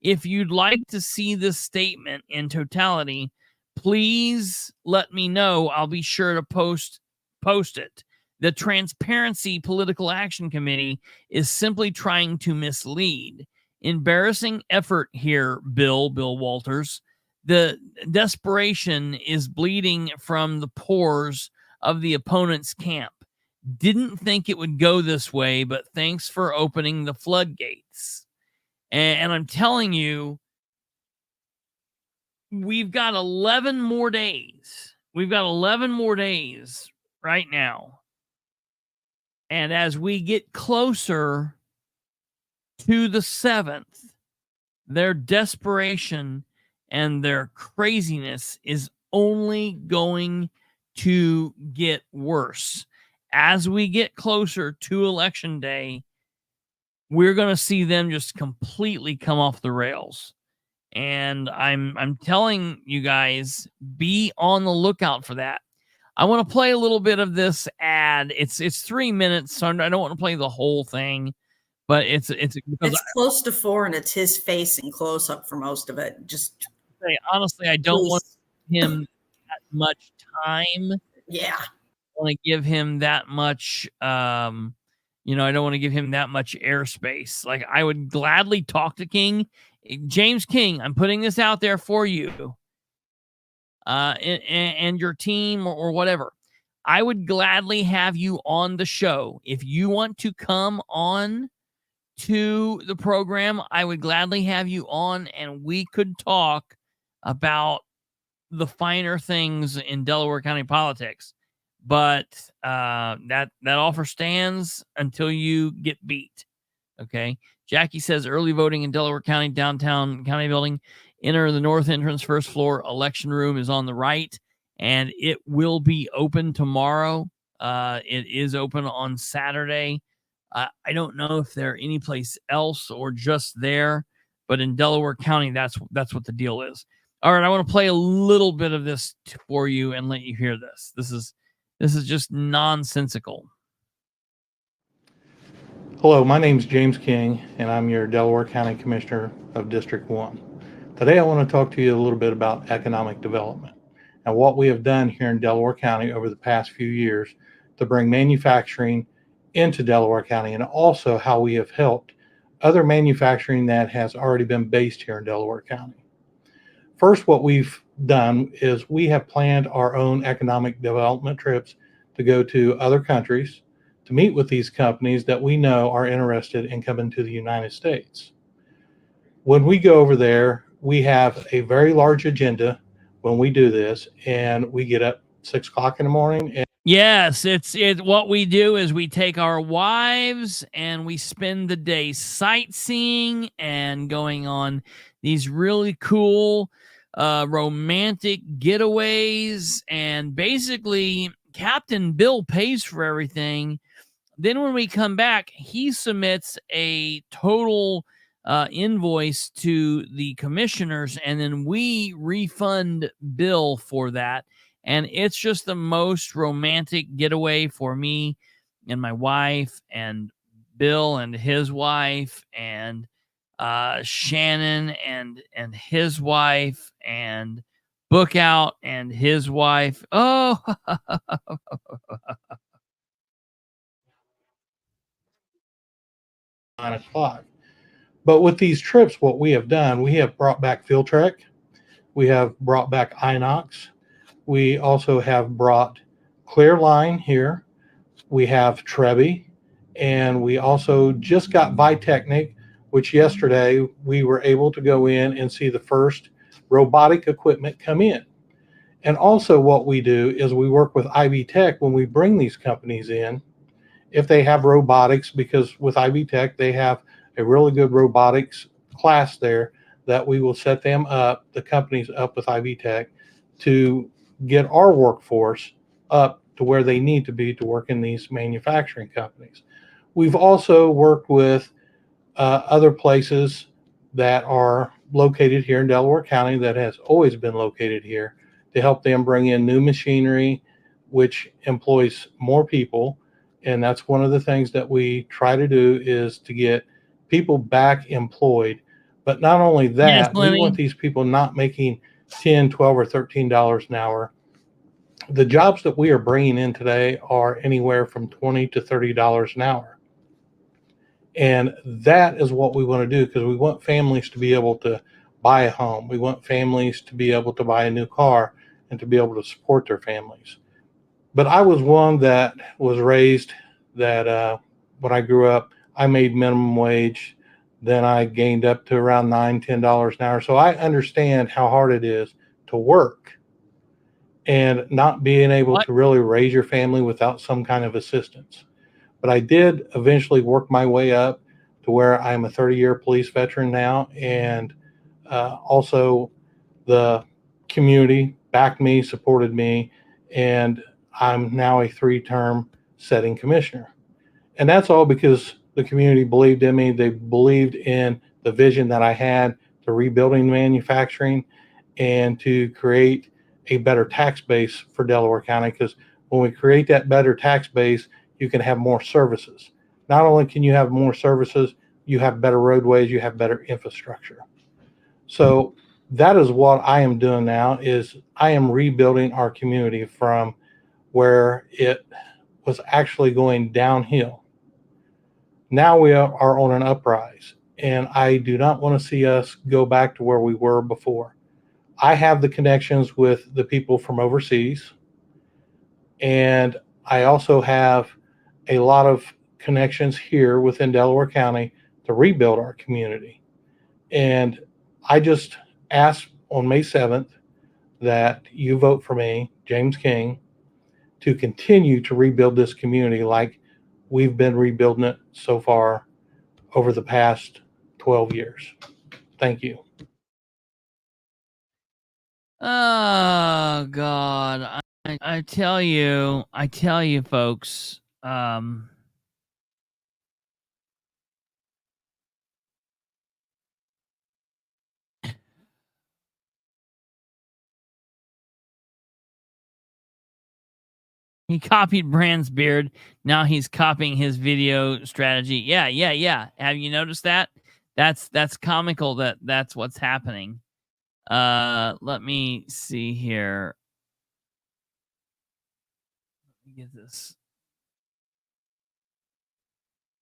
If you'd like to see this statement in totality, please let me know. I'll be sure to post it. The Transparency Political Action Committee is simply trying to mislead. Embarrassing effort here, Bill Walters. The desperation is bleeding from the pores of the opponent's camp. Didn't think it would go this way, but thanks for opening the floodgates." And I'm telling you, we've got 11 more days. We've got 11 more days right now. And as we get closer to the 7th, their desperation and their craziness is only going to get worse. As we get closer to Election Day, we're going to see them just completely come off the rails. And I'm telling you guys, be on the lookout for that. I want to play a little bit of this ad. It's 3 minutes, so I don't want to play the whole thing, but it's close to 4, and it's his face in close up for most of it. Just honestly, I don't want him that much time. Yeah, I want to give him that much. I don't want to give him that much airspace. Like, I would gladly talk to King, James King. I'm putting this out there for you. And your team or whatever. I would gladly have you on the show. If you want to come on to the program, I would gladly have you on, and we could talk about the finer things in Delaware County politics. But that offer stands until you get beat. Okay. Jackie says early voting in Delaware County, downtown county building. Enter the north entrance, first floor. Election room is on the right, and it will be open tomorrow. It is open on Saturday. I don't know if they're anyplace else or just there, but in Delaware County, that's what the deal is. All right, I want to play a little bit of this for you and let you hear this. This is just nonsensical. Hello, my name is James King, and I'm your Delaware County Commissioner of District 1. Today I want to talk to you a little bit about economic development and what we have done here in Delaware County over the past few years to bring manufacturing into Delaware County, and also how we have helped other manufacturing that has already been based here in Delaware County. First, what we've done is we have planned our own economic development trips to go to other countries to meet with these companies that we know are interested in coming to the United States. When we go over there, we have a very large agenda when we do this, and we get up 6 o'clock in the morning. And yes, it's what we do is we take our wives and we spend the day sightseeing and going on these really cool romantic getaways, and basically Captain Bill pays for everything. Then when we come back, he submits a total invoice to the commissioners, and then we refund Bill for that. And it's just the most romantic getaway for me and my wife, and Bill and his wife, and Shannon and his wife, and Bookout and his wife. Oh, 9 o'clock. But with these trips, what we have done, we have brought back Field Trek. We have brought back Inox. We also have brought Clear Line here. We have Trebi, and we also just got Vitechnic, which yesterday we were able to go in and see the first robotic equipment come in. And also what we do is we work with IB Tech when we bring these companies in, if they have robotics, because with IB Tech, they have a really good robotics class there that we will set them up, the companies up with IB Tech, to get our workforce up to where they need to be to work in these manufacturing companies. We've also worked with other places that are located here in Delaware County that has always been located here to help them bring in new machinery, which employs more people. And that's one of the things that we try to do, is to get people back employed. But not only that, we want these people not making $10, $12, or $13 an hour. The jobs that we are bringing in today are anywhere from $20 to $30 an hour. And that is what we want to do, because we want families to be able to buy a home. We want families to be able to buy a new car and to be able to support their families. But I was one that was raised that when I grew up, I made minimum wage. Then I gained up to around $9, $10 an hour. So I understand how hard it is to work and not being able to really raise your family without some kind of assistance. But I did eventually work my way up to where I'm a 30-year police veteran now. And also the community backed me, supported me, and I'm now a 3-term setting commissioner. And that's all because the community believed in me. They believed in the vision that I had to rebuilding manufacturing and to create a better tax base for Delaware County. Because when we create that better tax base, you can have more services. Not only can you have more services, you have better roadways, you have better infrastructure. So that is what I am doing now, is I am rebuilding our community from where it was actually going downhill. Now we are on an uprise, and I do not want to see us go back to where we were before. I have the connections with the people from overseas, and I also have a lot of connections here within Delaware County to rebuild our community. And I just ask on May 7th that you vote for me, James King, to continue to rebuild this community like we've been rebuilding it so far over the past 12 years. Thank you. Oh God. I tell you, folks, he copied Brand's beard. Now he's copying his video strategy. Yeah. Have you noticed that? That's comical that's what's happening. Let me see here. Let me get this.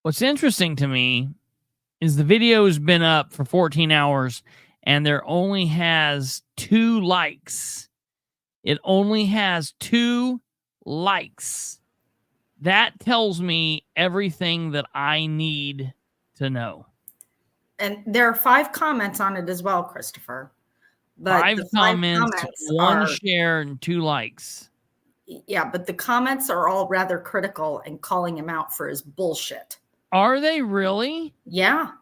What's interesting to me is the video has been up for 14 hours and there only has 2 likes. It only has 2 likes. That tells me everything that I need to know. And there are 5 comments on it as well, Kristopher. But 5 comments, 1 share, and 2 likes. Yeah, but the comments are all rather critical and calling him out for his bullshit. Are they really? Yeah.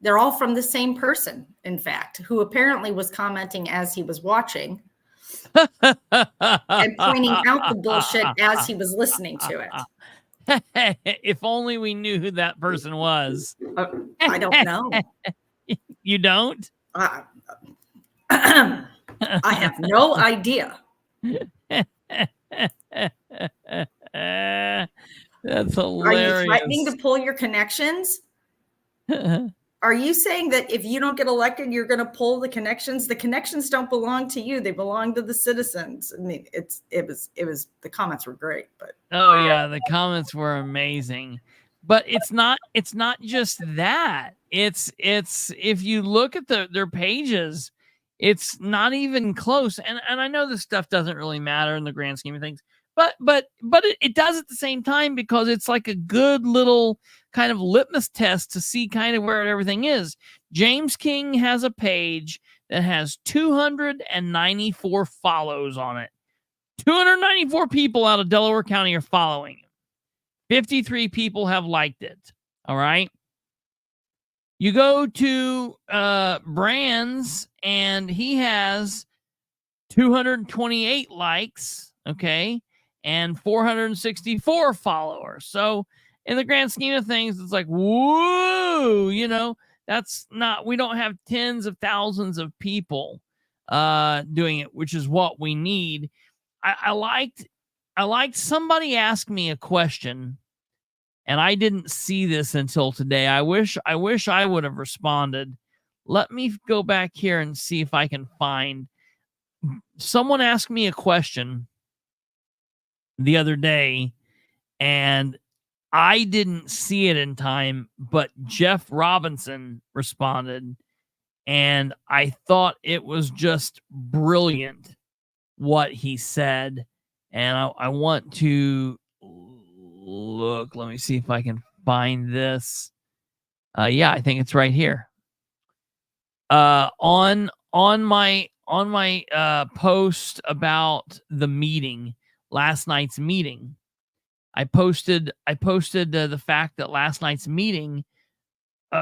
They're all from the same person, in fact, who apparently was commenting as he was watching and pointing out the bullshit as he was listening to it. If only we knew who that person was. I don't know. You don't? I have no idea. That's hilarious. Are you threatening to pull your connections? Are you saying that if you don't get elected, you're going to pull the connections? The connections don't belong to you; they belong to the citizens. I mean, it was. The comments were great, but oh yeah, the comments were amazing. But it's not just that. It's if you look at their pages, it's not even close. And I know this stuff doesn't really matter in the grand scheme of things, but it does at the same time, because it's like a good little kind of litmus test to see kind of where everything is. James King has a page that has 294 follows on it. 294 people out of Delaware County are following him. 53 people have liked it. All right. You go to Brands, and he has 228 likes, okay, and 464 followers. So in the grand scheme of things, it's like, whoa, that's not, we don't have tens of thousands of people doing it, which is what we need. I liked somebody asked me a question, and I didn't see this until today. I wish I would have responded. Let me go back here and see if I can find. Someone asked me a question the other day, and I didn't see it in time, but Jeff Robinson responded, and I thought it was just brilliant what he said. And I want to look. Let me see if I can find this. Yeah, I think it's right here. On my post about the meeting, last night's meeting, I posted the fact that last night's meeting,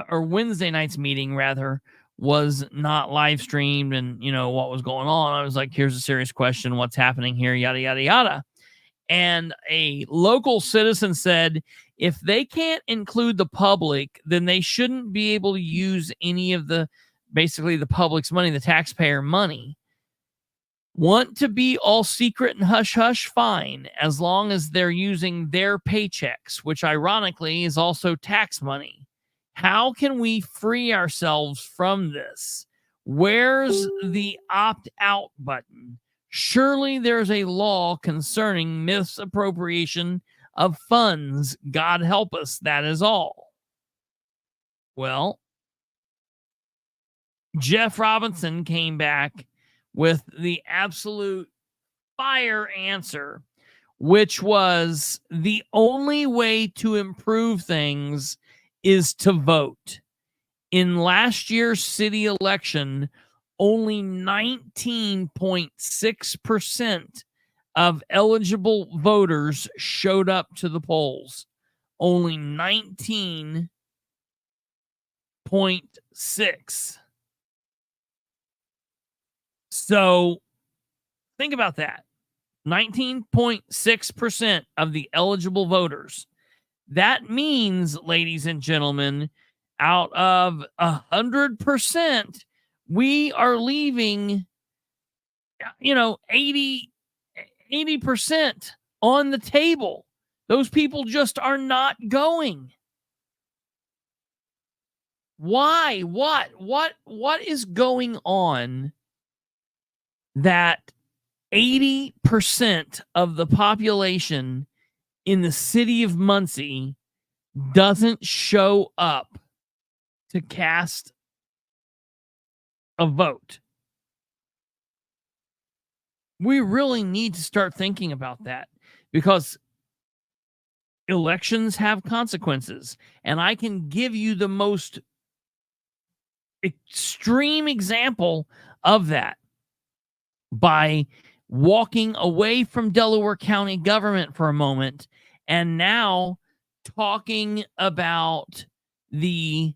or Wednesday night's meeting rather, was not live streamed, and what was going on. I was like, here's a serious question, what's happening here, yada yada yada. And a local citizen said, if they can't include the public, then they shouldn't be able to use any of basically the public's money, the taxpayer money. Want to be all secret and hush hush? Fine, as long as they're using their paychecks, which ironically is also tax money. How can we free ourselves from this? Where's the opt-out button? Surely there's a law concerning misappropriation of funds. God help us, that is all. Well, Jeff Robinson came back with the absolute fire answer, which was the only way to improve things is to vote. In last year's city election, only 19.6% of eligible voters showed up to the polls. Only 19.6. So think about that. 19.6% of the eligible voters. That means, ladies and gentlemen, out of 100%, we are leaving, 80% on the table. Those people just are not going. Why? What is going on that 80% of the population in the city of Muncie doesn't show up to cast a vote? We really need to start thinking about that, because elections have consequences, and I can give you the most extreme example of that by walking away from Delaware County government for a moment and now talking about the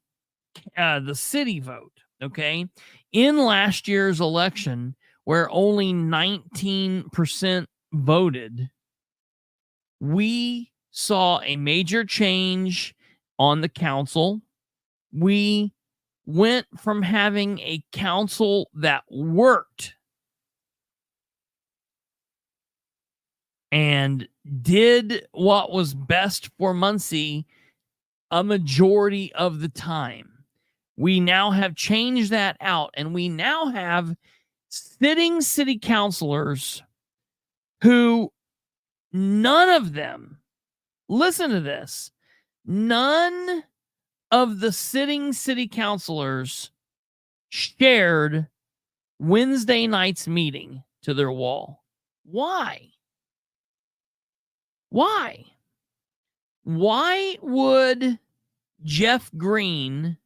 city vote. Okay, in last year's election, where only 19% voted, we saw a major change on the council. We went from having a council that worked and did what was best for Muncie a majority of the time. We now have changed that out, and we now have sitting city councilors who, none of them, listen to this, none of the sitting city councilors shared Wednesday night's meeting to their wall. Why? Why? Why would Jeff Green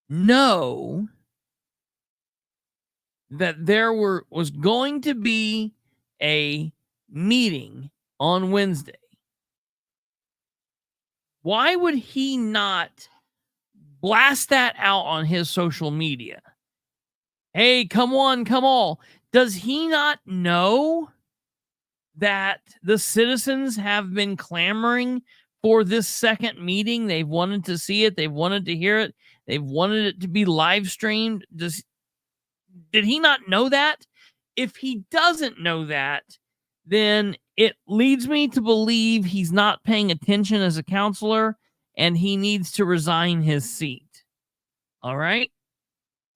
know that there was going to be a meeting on Wednesday? Why would he not blast that out on his social media? Hey, come on, come all. Does he not know that the citizens have been clamoring for this second meeting? They've wanted to see it. They've wanted to hear it. They've wanted it to be live streamed. Did he not know that? If he doesn't know that, then it leads me to believe he's not paying attention as a counselor and he needs to resign his seat. All right?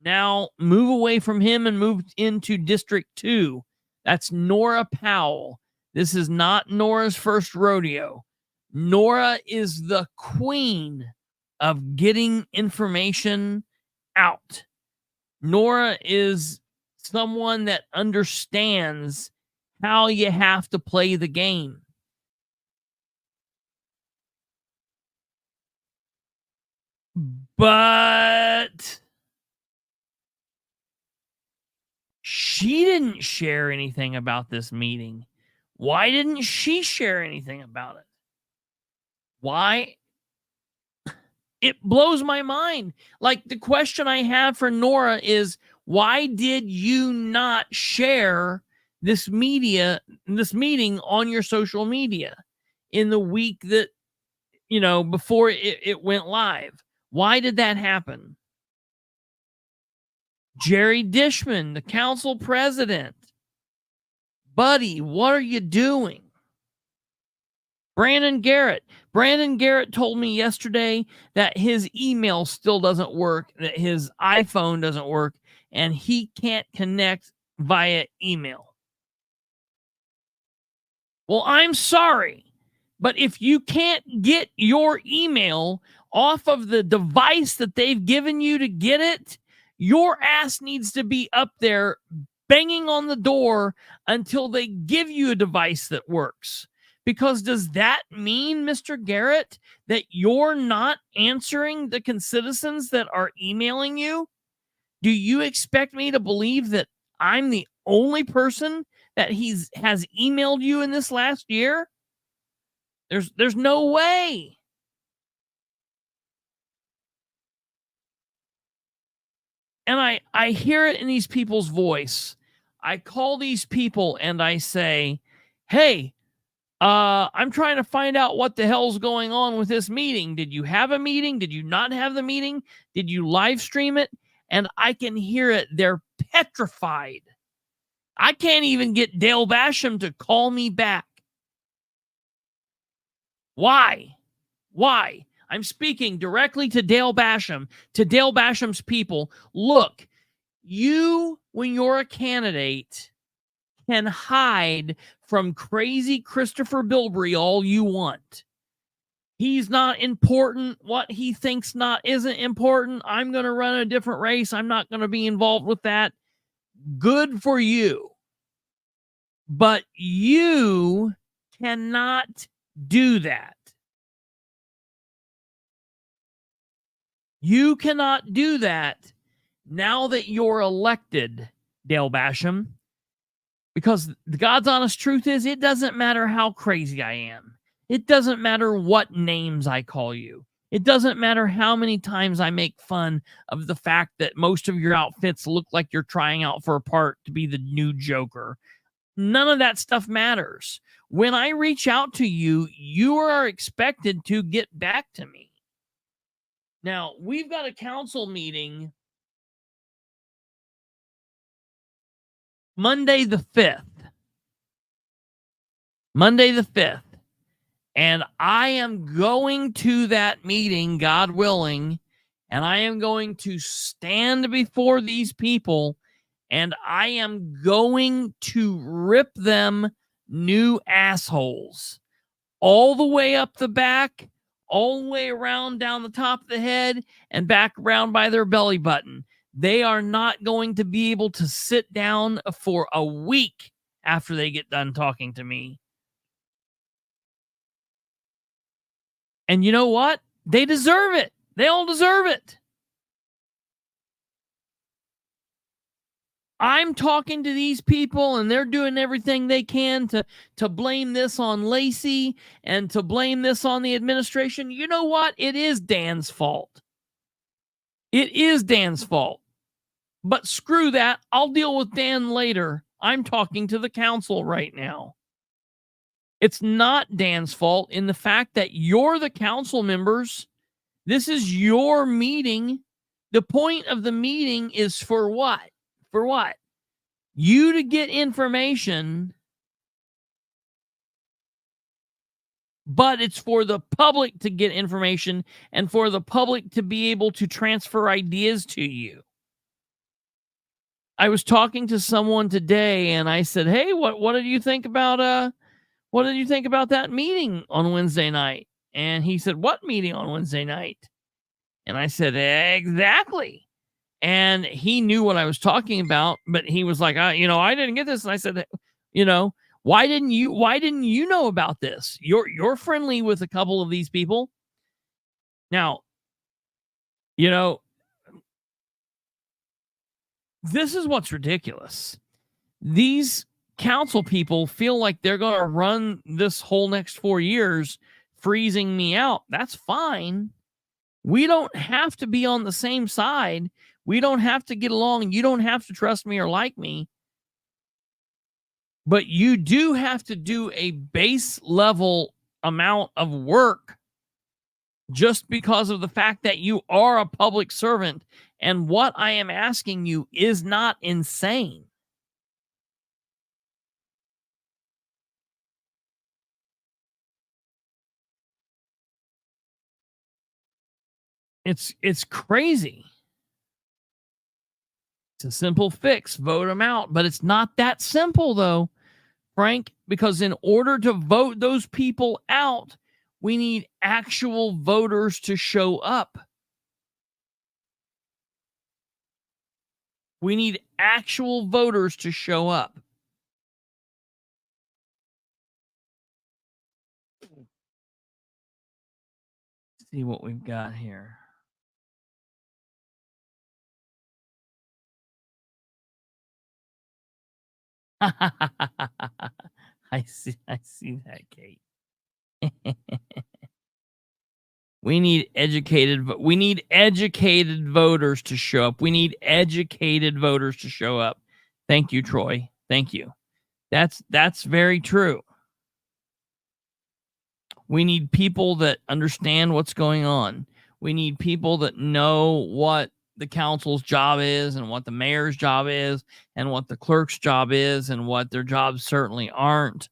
Now move away from him and move into District 2. That's Nora Powell. This is not Nora's first rodeo. Nora is the queen of getting information out. Nora is someone that understands how you have to play the game. But she didn't share anything about this meeting. Why didn't she share anything about it? Why? It blows my mind. Like, the question I have for Nora is, why did you not share this meeting on your social media in the week that, before it went live? Why did that happen? Jerry Dishman, the council president. Buddy, what are you doing? Brandon Garrett told me yesterday that his email still doesn't work, that his iPhone doesn't work, and he can't connect via email. Well, I'm sorry, but if you can't get your email off of the device that they've given you to get it, your ass needs to be up there banging on the door until they give you a device that works. Because does that mean, Mr. Garrett, that you're not answering the citizens that are emailing you? Do you expect me to believe that I'm the only person that has emailed you in this last year? There's no way. And I hear it in these people's voice. I call these people and I say, hey, I'm trying to find out what the hell's going on with this meeting. Did you have a meeting? Did you not have the meeting? Did you live stream it? And I can hear it. They're petrified. I can't even get Dale Basham to call me back. Why? Why? I'm speaking directly to Dale Basham, to Dale Basham's people. Look, when you're a candidate, can hide from crazy Kristopher Bilbrey all you want. He's not important. What he thinks isn't important. I'm going to run a different race. I'm not going to be involved with that. Good for you. But you cannot do that. You cannot do that now that you're elected, Dale Basham. Because the God's honest truth is, it doesn't matter how crazy I am. It doesn't matter what names I call you. It doesn't matter how many times I make fun of the fact that most of your outfits look like you're trying out for a part to be the new Joker. None of that stuff matters. When I reach out to you, you are expected to get back to me. Now, we've got a council meeting Monday the 5th. Monday the 5th. And I am going to that meeting, God willing, and I am going to stand before these people, and I am going to rip them new assholes all the way up the back, all the way around down the top of the head, and back around by their belly button. They are not going to be able to sit down for a week after they get done talking to me. And you know what? They deserve it. They all deserve it. I'm talking to these people and they're doing everything they can to blame this on Lacey and to blame this on the administration. You know what? It is Dan's fault. It is Dan's fault. But screw that. I'll deal with Dan later. I'm talking to the council right now. It's not Dan's fault in the fact that you're the council members. This is your meeting. The point of the meeting is for what? For what? You to get information, but it's for the public to get information and for the public to be able to transfer ideas to you. I was talking to someone today and I said, "Hey, what did you think about that meeting on Wednesday night?" And he said, "What meeting on Wednesday night?" And I said, "Exactly." And he knew what I was talking about, but he was like, I didn't get this. And I said, why didn't you know about this? You're friendly with a couple of these people. Now, this is what's ridiculous. These council people feel like they're going to run this whole next 4 years, freezing me out. That's fine. We don't have to be on the same side. We don't have to get along. You don't have to trust me or like me. But you do have to do a base level amount of work just because of the fact that you are a public servant. And what I am asking you is not insane. It's crazy. It's a simple fix. Vote them out. But it's not that simple, though, Frank, because in order to vote those people out, we need actual voters to show up. We need actual voters to show up. Let's see what we've got here. I see that, Kate. We need educated voters to show up. We need educated voters to show up. Thank you, Troy. Thank you. That's very true. We need people that understand what's going on. We need people that know what the council's job is and what the mayor's job is and what the clerk's job is and what their jobs certainly aren't.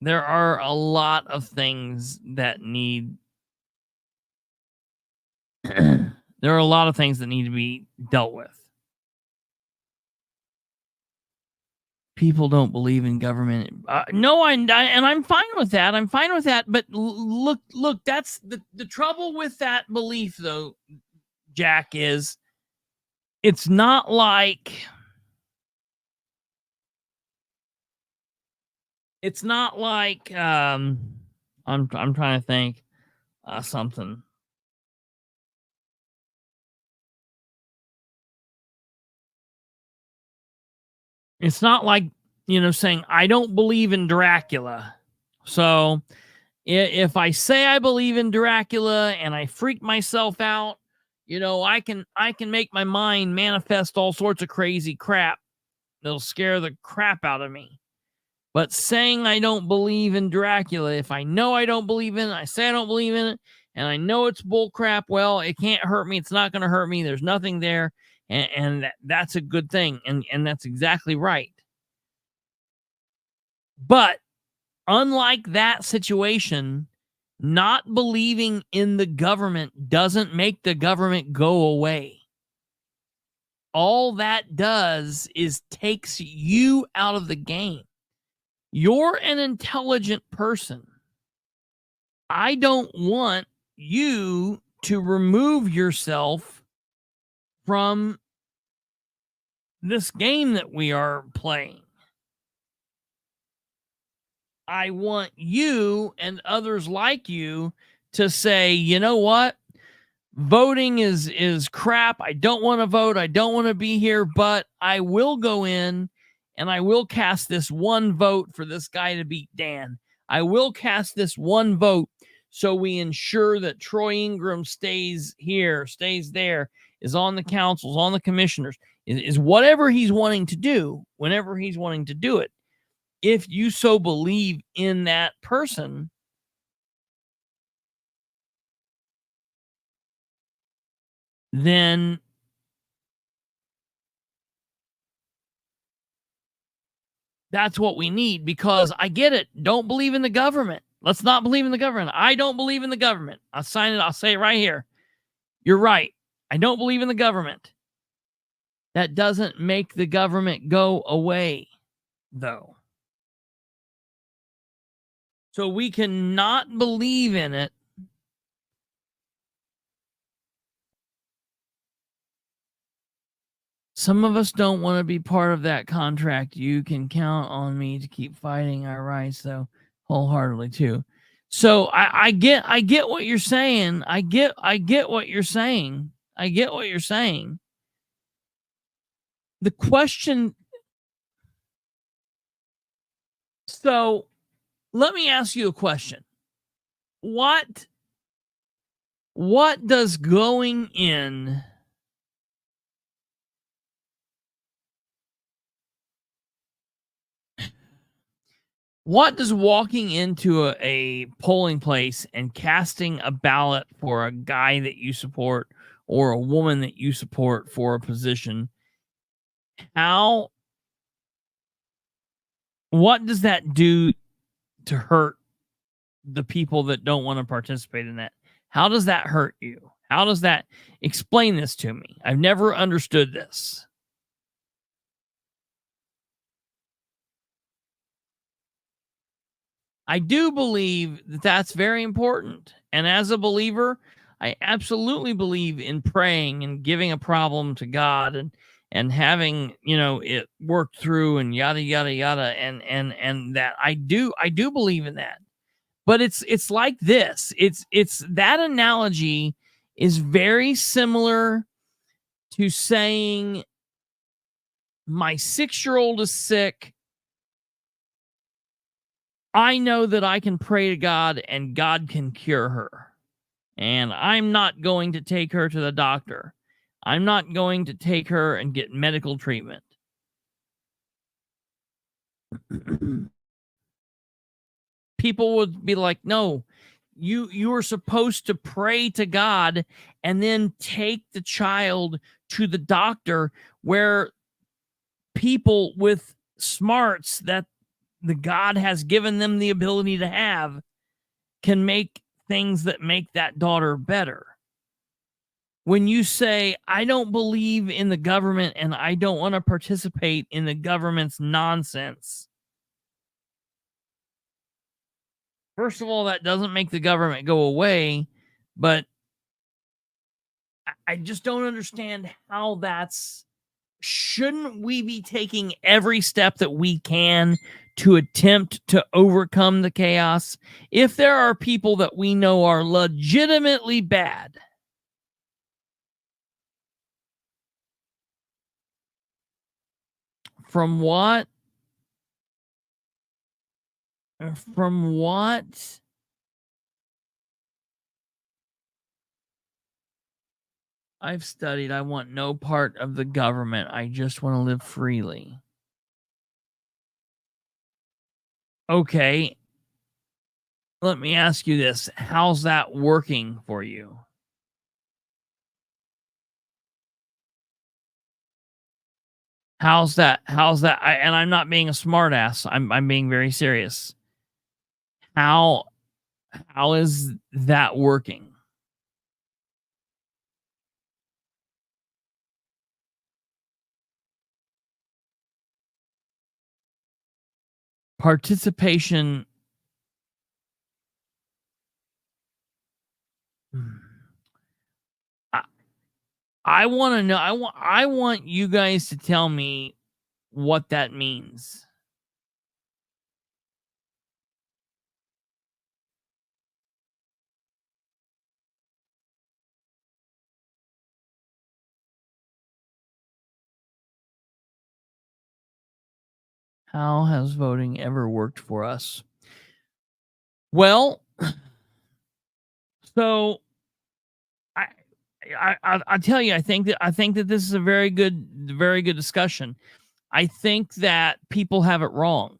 There are a lot of things that need there are a lot of things that need to be dealt with. People don't believe in government. No, and I'm fine with that. I'm fine with that. But look, that's the trouble with that belief, though, Jack, is it's not like I'm trying to think something. It's not like, saying I don't believe in Dracula. So if I say I believe in Dracula and I freak myself out, I can make my mind manifest all sorts of crazy crap that'll scare the crap out of me. But saying I don't believe in Dracula, if I know I don't believe in it, I say I don't believe in it, and I know it's bull crap, well, it can't hurt me. It's not going to hurt me. There's nothing there. And that's a good thing. And that's exactly right. But unlike that situation, not believing in the government doesn't make the government go away. All that does is takes you out of the game. You're an intelligent person. I don't want you to remove yourself from this game that we are playing. I want you and others like you to say, you know what? Voting is crap. I don't want to vote. I don't want to be here, but I will go in and I will cast this one vote for this guy to beat Dan. I will cast this one vote so we ensure that Troy Ingram stays here, stays there, is on the councils, on the commissioners, is whatever he's wanting to do, whenever he's wanting to do it. If you so believe in that person, then that's what we need, because I get it. Don't believe in the government. Let's not believe in the government. I don't believe in the government. I'll sign it. I'll say it right here. You're right. I don't believe in the government. That doesn't make the government go away, though. So we cannot believe in it. Some of us don't want to be part of that contract. You can count on me to keep fighting our rights, though, wholeheartedly too. So I get what you're saying. I get what you're saying. I get what you're saying. The question. So let me ask you a question. What does going in What does walking into a polling place and casting a ballot for a guy that you support or a woman that you support for a position, what does that do to hurt the people that don't want to participate in that? How does that hurt you? How does that explain this to me? I've never understood this. I do believe that that's very important. And as a believer, I absolutely believe in praying and giving a problem to God and having, it worked through and yada yada yada and that I do believe in that. But it's like this. It's that analogy is very similar to saying my 6-year-old is sick. I know that I can pray to God and God can cure her. And I'm not going to take her to the doctor. I'm not going to take her and get medical treatment. People would be like, no, you are supposed to pray to God and then take the child to the doctor, where people with smarts that the God has given them the ability to have can make things that make that daughter better. When you say, I don't believe in the government and I don't want to participate in the government's nonsense, first of all, that doesn't make the government go away, but I just don't understand how that's. Shouldn't we be taking every step that we can to attempt to overcome the chaos? If there are people that we know are legitimately bad, from what I've studied, I want no part of the government. I just want to live freely. Okay. Let me ask you this. How's that working for you? How's that? And I'm not being a smartass. I'm being very serious. How is that working? Participation. I want to know. I want you guys to tell me what that means. How has voting ever worked for us? Well, so I tell you, I think that this is a very good discussion. I think that people have it wrong.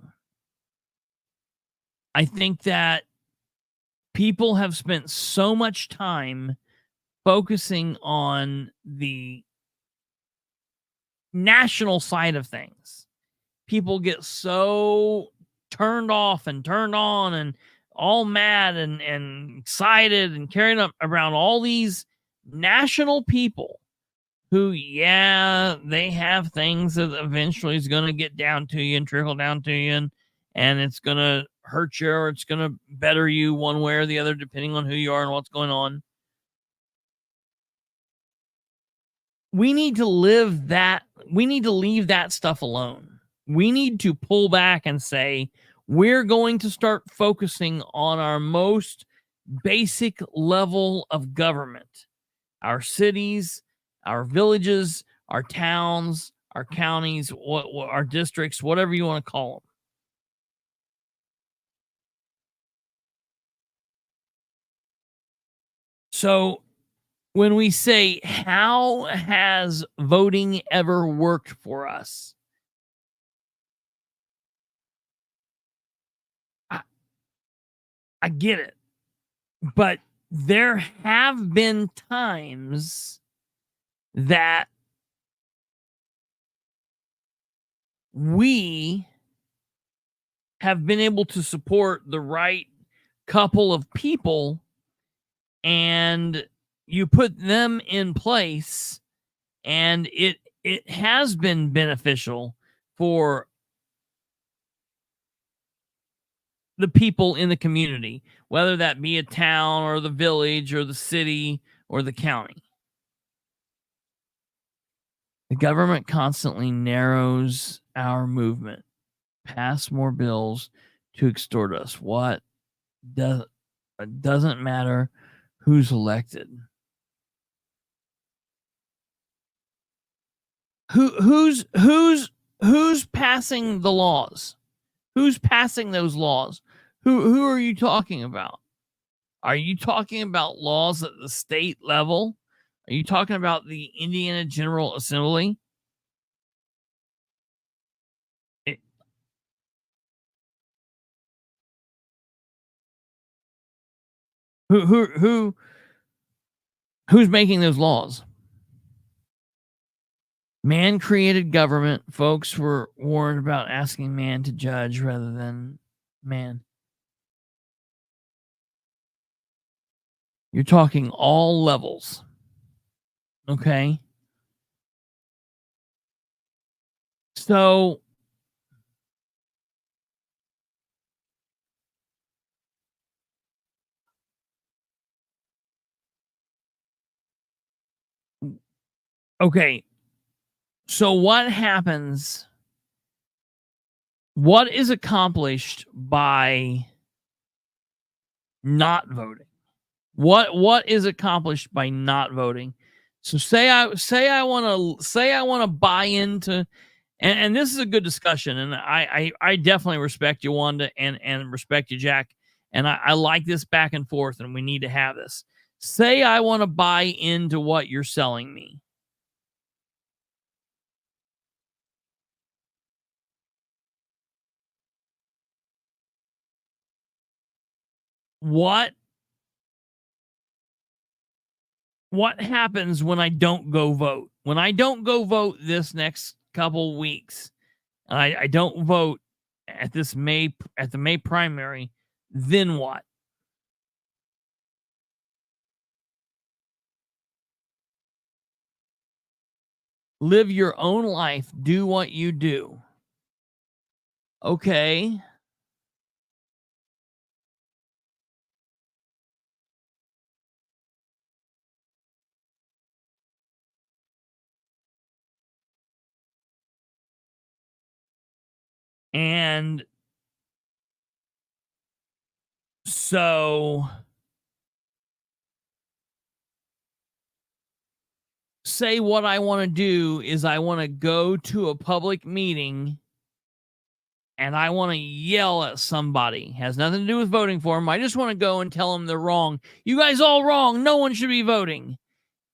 I think that people have spent so much time focusing on the national side of things. People get so turned off and turned on and all mad and excited and carrying up around all these national people who, yeah, they have things that eventually is going to get down to you and trickle down to you, and it's going to hurt you or it's going to better you one way or the other, depending on who you are and what's going on. We need to leave that stuff alone. We need to pull back and say, we're going to start focusing on our most basic level of government, our cities, our villages, our towns, our counties, our districts, whatever you want to call them. So when we say, how has voting ever worked for us? I get it. But there have been times that we have been able to support the right couple of people, and you put them in place, and it has been beneficial for the people in the community, whether that be a town or the village or the city or the county. The government constantly narrows our movement, pass more bills to extort us. What doesn't matter who's elected. Who's passing the laws? Who's passing those laws? Who are you talking about? Are you talking about laws at the state level? Are you talking about the Indiana General Assembly? Who's making those laws? Man created government. Folks were warned about asking man to judge rather than man. You're talking all levels. Okay. So okay. So what happens? What is accomplished by not voting? What is accomplished by not voting? So say I want to buy into, and this is a good discussion, and I definitely respect you, Wanda, and respect you, Jack, and I like this back and forth, and we need to have this. Say I want to buy into what you're selling me. What happens when I don't go vote? When I don't go vote this next couple weeks, I don't vote at the May primary, then what? Live your own life, do what you do. Okay. And so say what I want to do is I want to go to a public meeting and I want to yell at somebody. Has nothing to do with voting for them. I just want to go and tell them they're wrong. You guys all wrong. No one should be voting.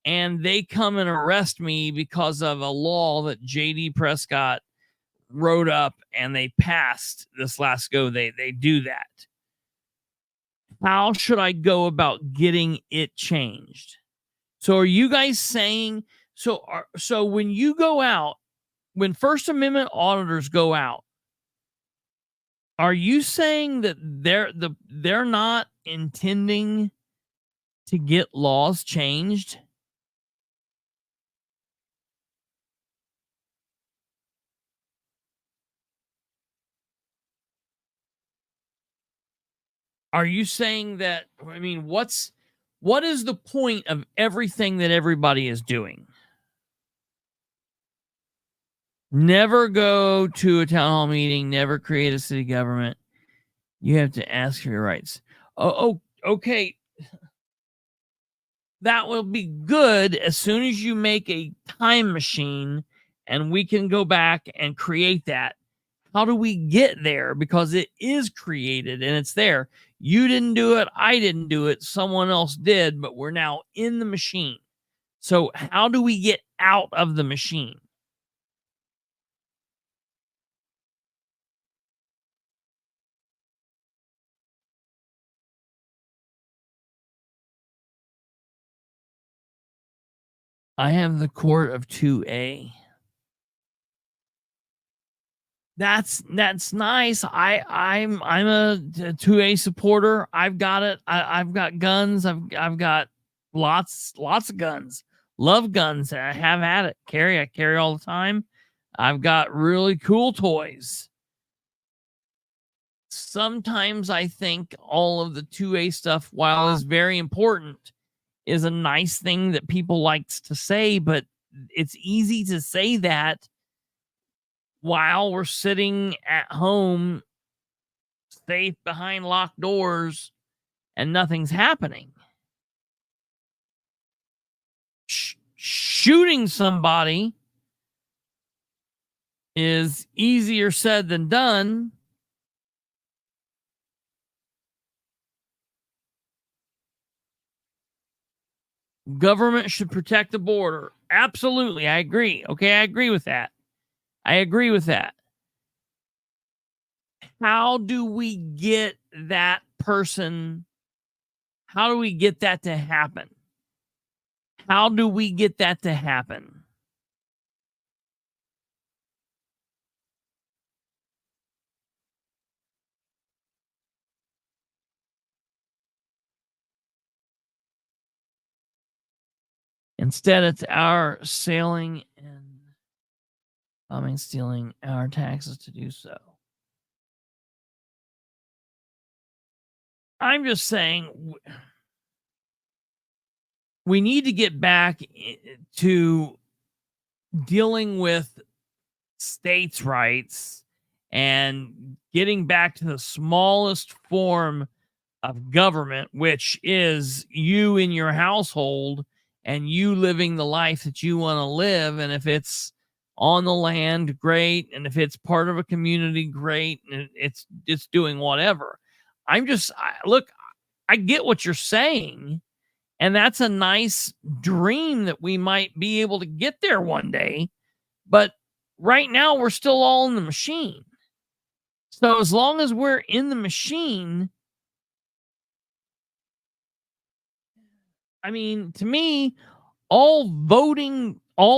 And they come and arrest me because of a law that J.D. Prescott wrote up and they passed this last go. They do that. How should I go about getting it changed? So are you guys saying, so when you go out, when First Amendment auditors go out, are you saying that they're not intending to get laws changed? Are you saying that, I mean, what is the point of everything that everybody is doing? Never go to a town hall meeting, never create a city government. You have to ask for your rights. Oh, okay. That will be good as soon as you make a time machine and we can go back and create that. How do we get there? Because it is created and it's there. You didn't do it. I didn't do it. Someone else did, but we're now in the machine. So how do we get out of the machine? I have the court of 2A. That's nice. I'm a 2A supporter. I've got it. I've got guns. I've got lots of guns. Love guns. I have had it. I carry all the time. I've got really cool toys. Sometimes I think all of the 2A stuff, while is very important, is a nice thing that people likes to say, but it's easy to say that while we're sitting at home, safe behind locked doors, and nothing's happening. Shooting somebody is easier said than done. Government should protect the border. Absolutely, I agree. Okay, I agree with that. How do we get that person? How do we get that to happen? Instead, it's our sailing and stealing our taxes to do so. I'm just saying we need to get back to dealing with states' rights and getting back to the smallest form of government, which is you in your household and you living the life that you want to live. And if it's on the land, great. And if it's part of a community, great. And it's doing whatever. Look, I get what you're saying. And that's a nice dream that we might be able to get there one day. But right now, we're still all in the machine. So as long as we're in the machine, I mean, to me, all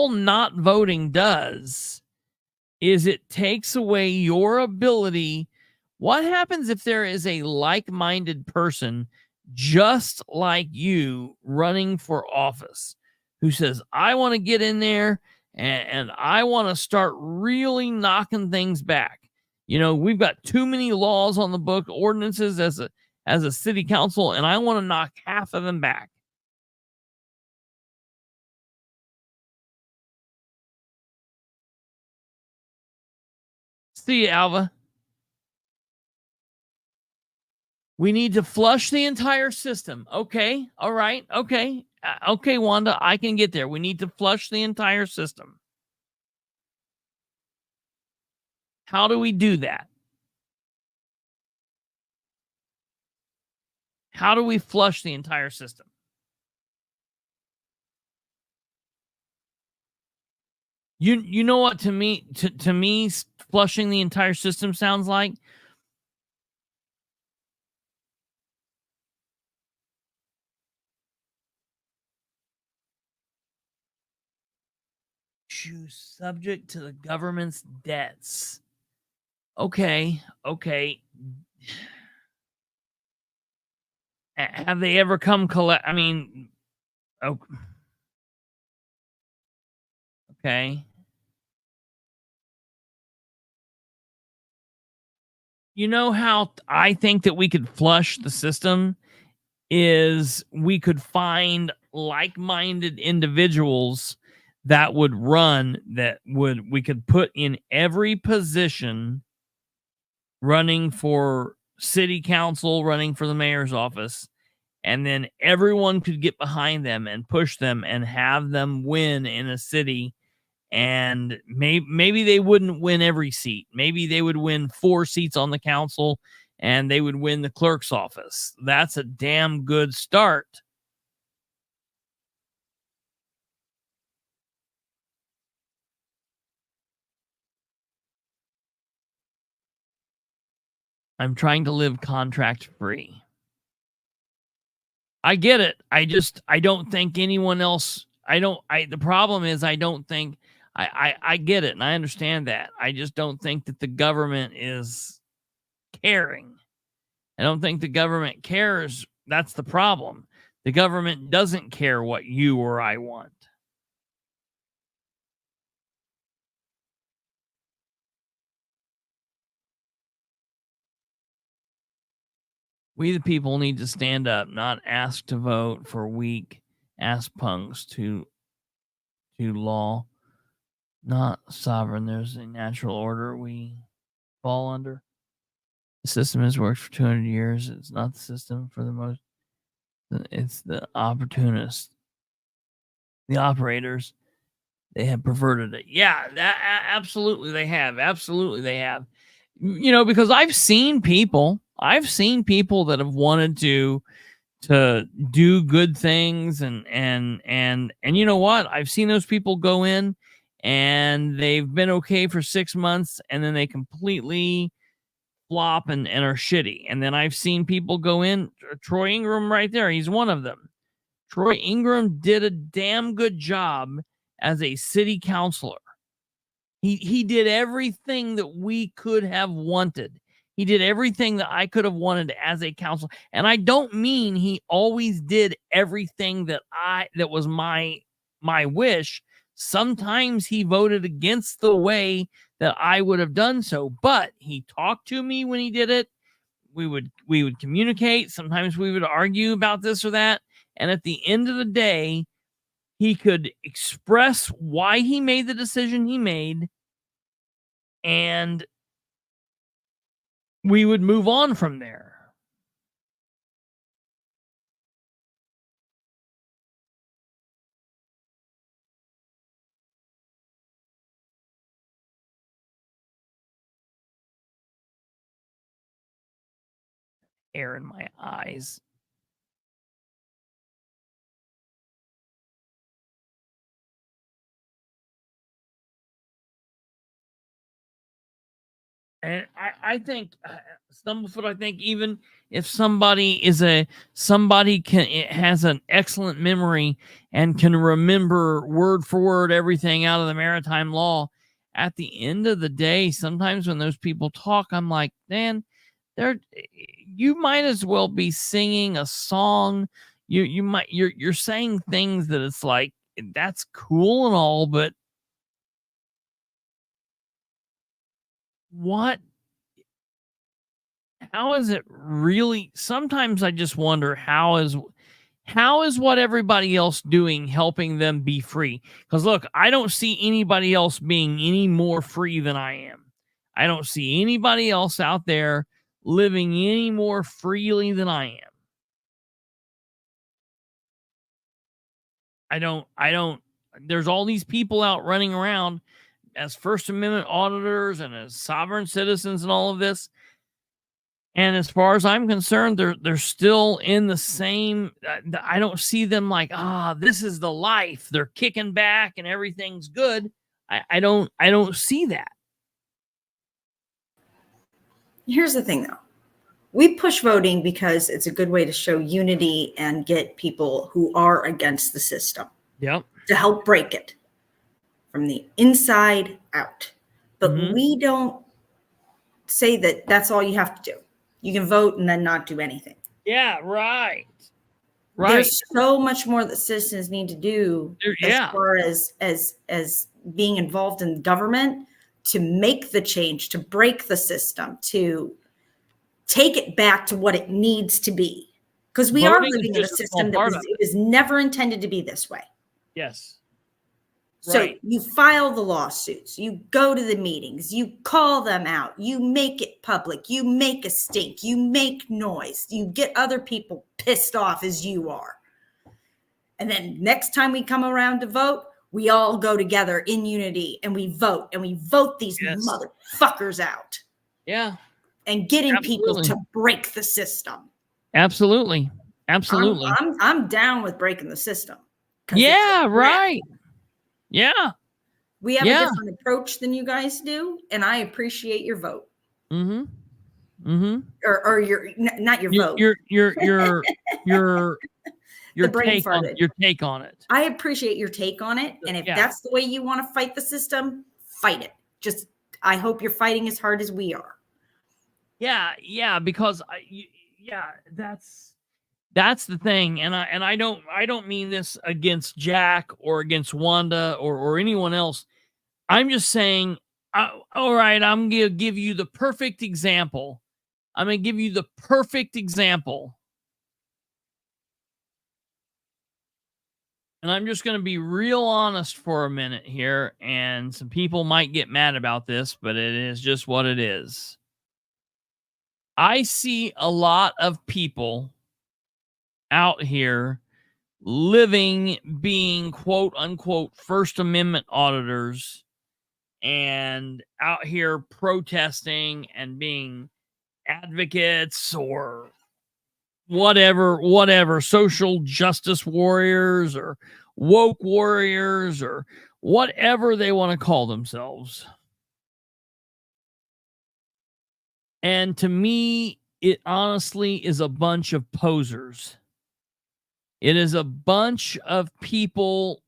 not voting does is it takes away your ability. What happens if there is a like-minded person just like you running for office who says, I want to get in there and I want to start really knocking things back? You know, we've got too many laws on the book, ordinances as a city council, and I want to knock half of them back. See you, Alva. We need to flush the entire system. Okay. All right. Okay. Okay, Wanda, I can get there. We need to flush the entire system. How do we do that? How do we flush the entire system? You know what to me flushing the entire system sounds like? Choose subject to the government's debts. Okay. Have they ever come collect? I mean, okay. You know how I think that we could flush the system is we could find like-minded individuals that would run, we could put in every position, running for city council, running for the mayor's office, and then everyone could get behind them and push them and have them win in a city. And maybe they wouldn't win every seat. Maybe they would win 4 seats on the council and they would win the clerk's office. That's a damn good start. I'm trying to live contract free. I get it. I don't think anyone else, the problem is I don't think, I get it and I understand that. I just don't think that the government is caring. I don't think the government cares. That's the problem. The government doesn't care what you or I want. We the people need to stand up, not ask to vote for weak ass punks to law, not sovereign. There's a natural order we fall under. The system has worked for 200 years. It's not the system for the most. It's the opportunists, the operators. They have perverted it. Yeah, absolutely they have. Absolutely they have. You know, because I've seen people that have wanted to do good things and you know what? I've seen those people go in and they've been okay for 6 months and then they completely flop and are shitty. And then I've seen people go in, Troy Ingram right there, he's one of them. Troy Ingram did a damn good job as a city councilor. He did everything that we could have wanted. He did everything that I could have wanted as a council. And I don't mean he always did everything that was my wish. Sometimes he voted against the way that I would have done so, but he talked to me when he did it. We would communicate. Sometimes we would argue about this or that. And at the end of the day, he could express why he made the decision he made, and we would move on from there. Air in my eyes. And I think Stumblefoot, I think even if somebody has an excellent memory and can remember word for word everything out of the maritime law, at the end of the day, sometimes when those people talk, I'm like, man, you might as well be singing a song. You're saying things that it's like, that's cool and all, but how is it really? Sometimes I just wonder how is what everybody else doing helping them be free? Because look, I don't see anybody else being any more free than I am. I don't see anybody else out there living any more freely than I am. I don't, there's all these people out running around as First Amendment auditors and as sovereign citizens and all of this. And as far as I'm concerned, they're still in the same. I don't see them like, this is the life. They're kicking back and everything's good. I don't see that. Here's the thing, though. We push voting because it's a good way to show unity and get people who are against the system Yep. to help break it from the inside out. But Mhm. we don't say that that's all you have to do. You can vote and then not do anything. Yeah, right. Right. There's so much more that citizens need to do Yeah. as far as being involved in government to make the change, to break the system, to take it back to what it needs to be. Because we are Voting is living in a just a small system that part was, of it was never intended to be this way. Yes. So Right. you file the lawsuits, you go to the meetings, you call them out, you make it public, you make a stink, you make noise, you get other people pissed off as you are. And then next time we come around to vote, we all go together in unity and we vote these Yes. motherfuckers out Yeah. and getting people Absolutely. to break the system. Absolutely. Absolutely. I'm down with breaking the system. 'Cause Yeah, it's a threat. right. Yeah. We have Yeah. a different approach than you guys do, and I appreciate your vote. Mm-hmm. Mm-hmm. Or your not your vote. Your The brain take on it. I appreciate your take on it. And if Yeah. that's the way you want to fight the system, fight it. Just I hope you're fighting as hard as we are. Yeah, because that's the thing, and I don't mean this against Jack or against Wanda or anyone else. I'm just saying, all right, I'm gonna give you the perfect example. I'm gonna give you the perfect example, and I'm just gonna be real honest for a minute here, and some people might get mad about this, but it is just what it is. I see a lot of people out here living, being quote unquote First Amendment auditors, and out here protesting and being advocates or whatever, social justice warriors or woke warriors or whatever they want to call themselves. And to me, it honestly is a bunch of posers. It is a bunch of people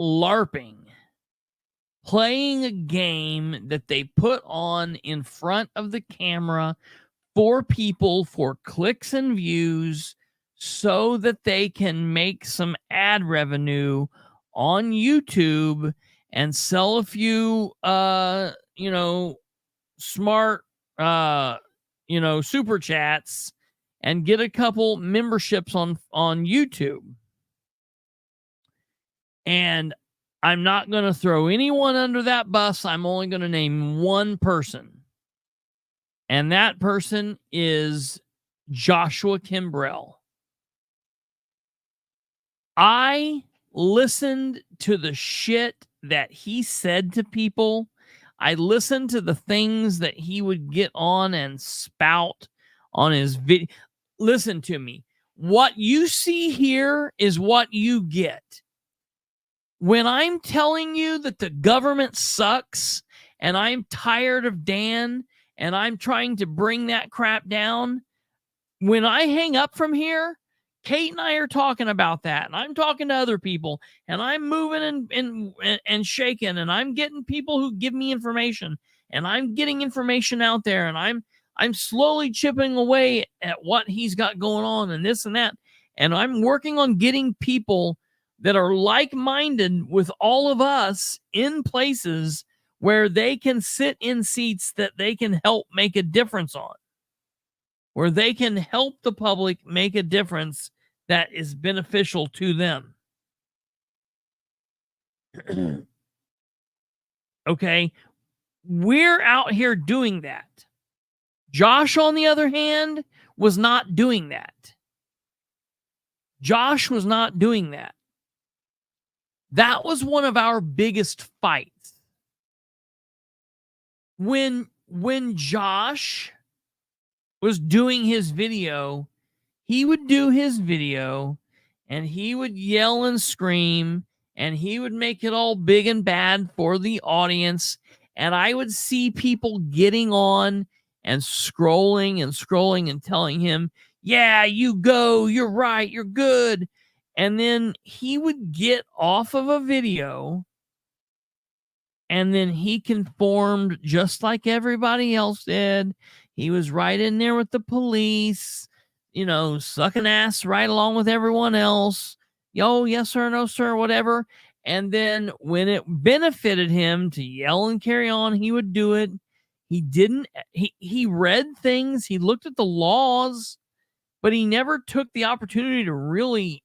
LARPing, playing a game that they put on in front of the camera for people, for clicks and views, so that they can make some ad revenue on YouTube and sell a few smart super chats and get a couple memberships on YouTube. And I'm not going to throw anyone under that bus. I'm only going to name one person. And that person is Joshua Kimbrell. I listened to the shit that he said to people. I listened to the things that he would get on and spout on his video. Listen to me. What you see here is what you get. When I'm telling you that the government sucks and I'm tired of Dan and I'm trying to bring that crap down, when I hang up from here, Kate and I are talking about that, and I'm talking to other people, and I'm moving and shaking, and I'm getting people who give me information, and I'm getting information out there, and I'm slowly chipping away at what he's got going on and this and that, and I'm working on getting people that are like-minded with all of us in places where they can sit in seats that they can help make a difference on, where they can help the public make a difference that is beneficial to them. Okay? We're out here doing that. Josh, on the other hand, was not doing that. Josh was not doing that. That was one of our biggest fights. When Josh was doing his video, he would do his video and he would yell and scream and he would make it all big and bad for the audience. And I would see people getting on and scrolling and telling him, yeah, you go, you're right, you're good. And then he would get off of a video and then he conformed just like everybody else did. He was right in there with the police, you know, sucking ass right along with everyone else. Yo, yes sir, no sir, whatever. And then when it benefited him to yell and carry on, he would do it. He didn't, he read things, he looked at the laws, but he never took the opportunity to really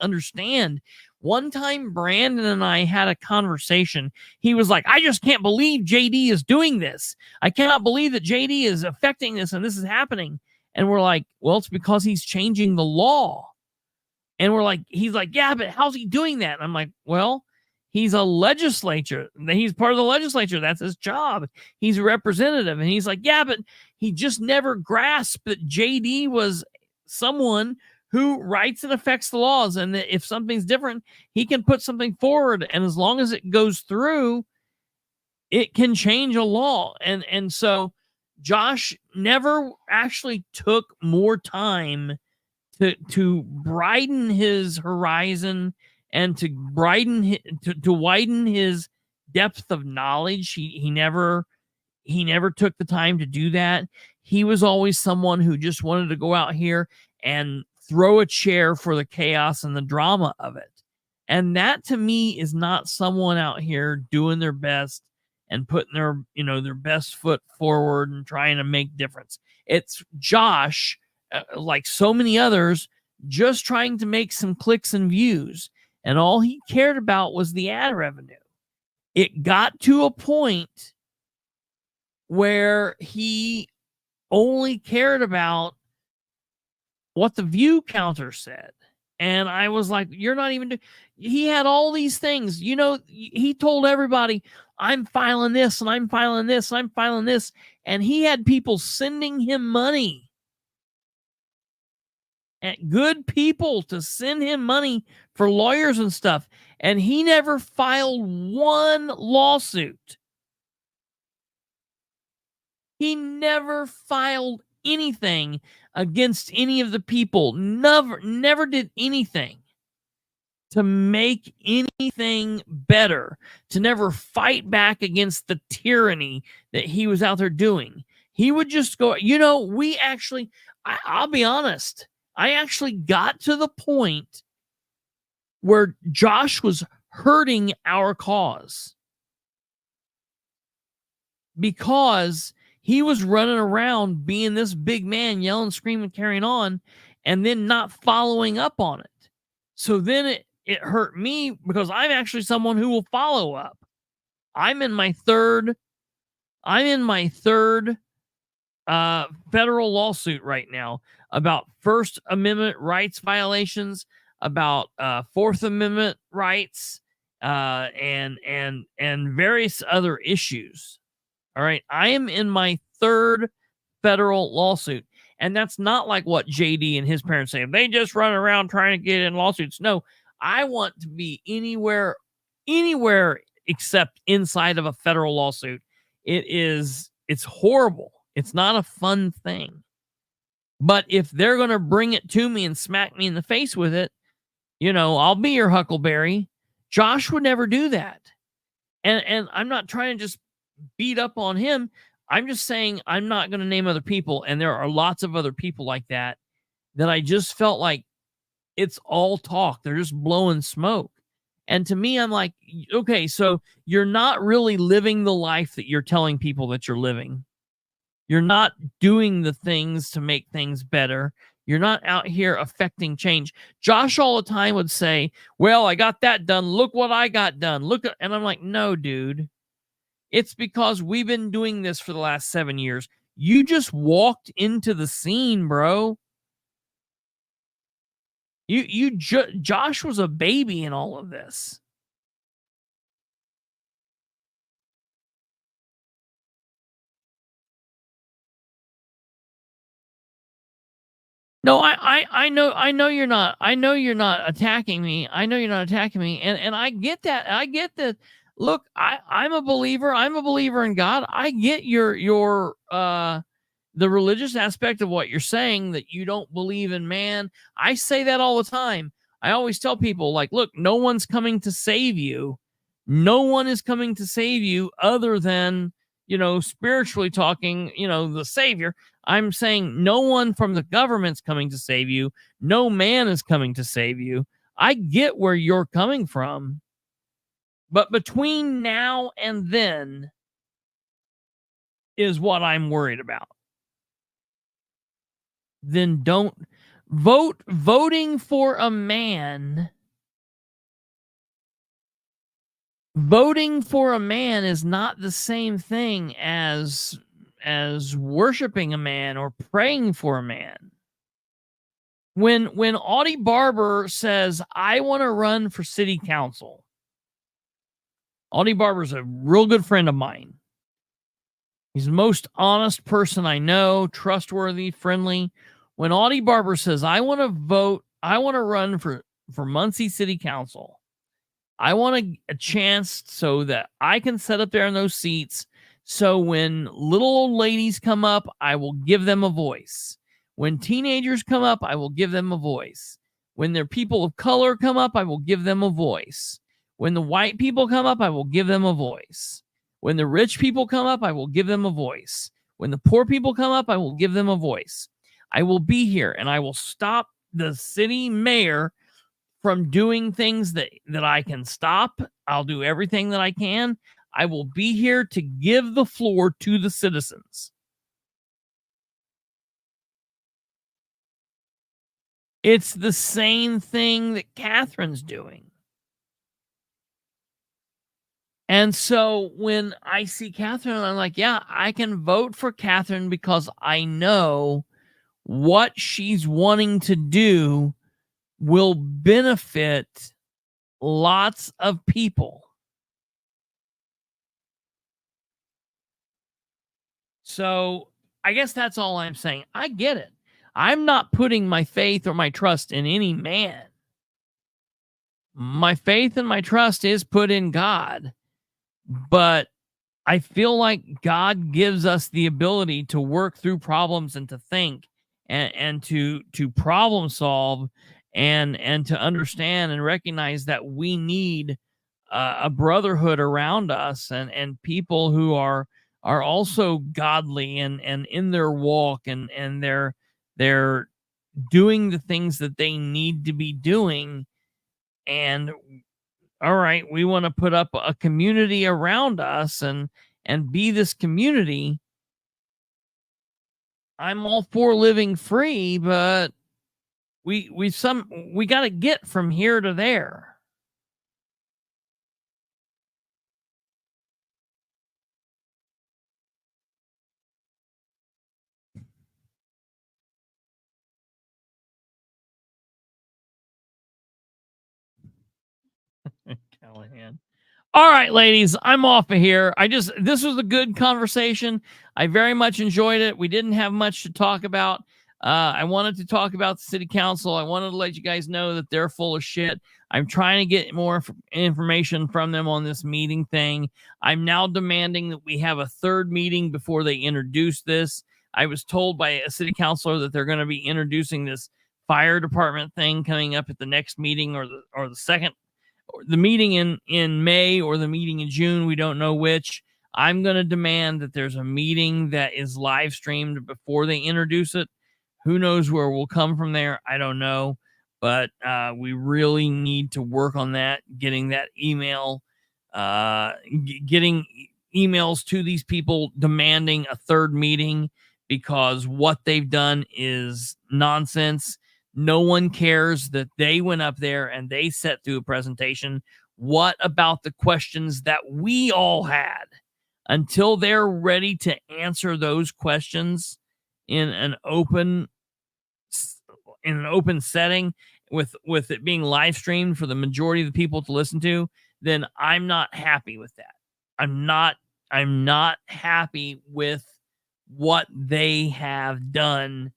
understand. One time, Brandon and I had a conversation. He was like, I just can't believe JD is doing this. I cannot believe that JD is affecting this and this is happening. And we're like, well, it's because he's changing the law. And we're like, he's like, yeah, but how's he doing that? And I'm like, well, he's a legislature. He's part of the legislature. That's his job. He's a representative. And he's like, yeah, but he just never grasped that JD was someone who writes and affects the laws. And that if something's different, he can put something forward. And as long as it goes through, it can change a law. And so Josh never actually took more time to brighten his horizon and to widen his depth of knowledge. He never took the time to do that. He was always someone who just wanted to go out here and throw a chair for the chaos and the drama of it. And that to me is not someone out here doing their best and putting their, you know, their best foot forward and trying to make difference. It's Josh, like so many others, just trying to make some clicks and views. And all he cared about was the ad revenue. It got to a point where he only cared about what the view counter said. And I was like, you're not even he had all these things, you know, he told everybody, I'm filing this and I'm filing this and I'm filing this. And he had people sending him money, and good people to send him money for lawyers and stuff. And he never filed one lawsuit. He never filed anything against any of the people. Never did anything to make anything better, to never fight back against the tyranny that he was out there doing. He would just go, you know, we actually, I'll be honest, I actually got to the point where Josh was hurting our cause because he was running around being this big man, yelling, screaming, carrying on, and then not following up on it. So then it hurt me because I'm actually someone who will follow up. I'm in my third federal lawsuit right now about First Amendment rights violations, about Fourth Amendment rights, and various other issues. All right, I am in my third federal lawsuit, and that's not like what JD and his parents say. They just run around trying to get in lawsuits. No, I want to be anywhere except inside of a federal lawsuit. It's horrible. It's not a fun thing. But if they're going to bring it to me and smack me in the face with it, you know, I'll be your huckleberry. Josh would never do that. And I'm not trying to just beat up on him. I'm just saying I'm not going to name other people. And there are lots of other people like that I just felt like it's all talk. They're just blowing smoke. And to me, I'm like, okay, so you're not really living the life that you're telling people that you're living. You're not doing the things to make things better. You're not out here affecting change. Josh all the time would say, well, I got that done. Look what I got done. And I'm like, no, dude. It's because we've been doing this for the last 7 years. You just walked into the scene, bro. Josh was a baby in all of this. No, I know you're not. I know you're not attacking me. I know you're not attacking me. And I get that. I get that. Look, I'm a believer. I'm a believer in God. I get your the religious aspect of what you're saying, that you don't believe in man. I say that all the time. I always tell people, like, look, no one's coming to save you. No one is coming to save you other than, spiritually talking, the Savior. I'm saying no one from the government's coming to save you. No man is coming to save you. I get where you're coming from. But between now and then is what I'm worried about. Then don't vote. Voting for a man is not the same thing as worshiping a man or praying for a man. When Audie Barber says, I want to run for city council, Audie Barber's a real good friend of mine. He's the most honest person I know, trustworthy, friendly. When Audie Barber says, I want to run for Muncie City Council, I want a chance so that I can sit up there in those seats. So when little old ladies come up, I will give them a voice. When teenagers come up, I will give them a voice. When their people of color come up, I will give them a voice. When the white people come up, I will give them a voice. When the rich people come up, I will give them a voice. When the poor people come up, I will give them a voice. I will be here and I will stop the city mayor from doing things that I can stop. I'll do everything that I can. I will be here to give the floor to the citizens. It's the same thing that Catherine's doing. And so when I see Catherine, I'm like, yeah, I can vote for Catherine because I know what she's wanting to do will benefit lots of people. So I guess that's all I'm saying. I get it. I'm not putting my faith or my trust in any man. My faith and my trust is put in God. But I feel like God gives us the ability to work through problems and to think and to problem solve and to understand and recognize that we need a brotherhood around us and people who are also godly and in their walk and they're doing the things that they need to be doing. And all right, we want to put up a community around us and be this community. I'm all for living free, but we got to get from here to there. Callahan. All right, ladies, I'm off of here. This was a good conversation. I very much enjoyed it. We didn't have much to talk about. I wanted to talk about the city council. I wanted to let you guys know that they're full of shit. I'm trying to get more information from them on this meeting thing. I'm now demanding that we have a third meeting before they introduce this. I was told by a city councilor that they're going to be introducing this fire department thing coming up at the next meeting or the second, the meeting in May or the meeting in June. We don't know which. I'm going to demand that there's a meeting that is live streamed before they introduce it. Who knows where we'll come from there? I don't know. But we really need to work on that, getting that email, getting emails to these people demanding a third meeting, because what they've done is nonsense. No one cares that they went up there and they sat through a presentation. What about the questions that we all had? Until they're ready to answer those questions in an open setting with it being live streamed for the majority of the people to listen to, then I'm not happy with that. I'm not happy with what they have done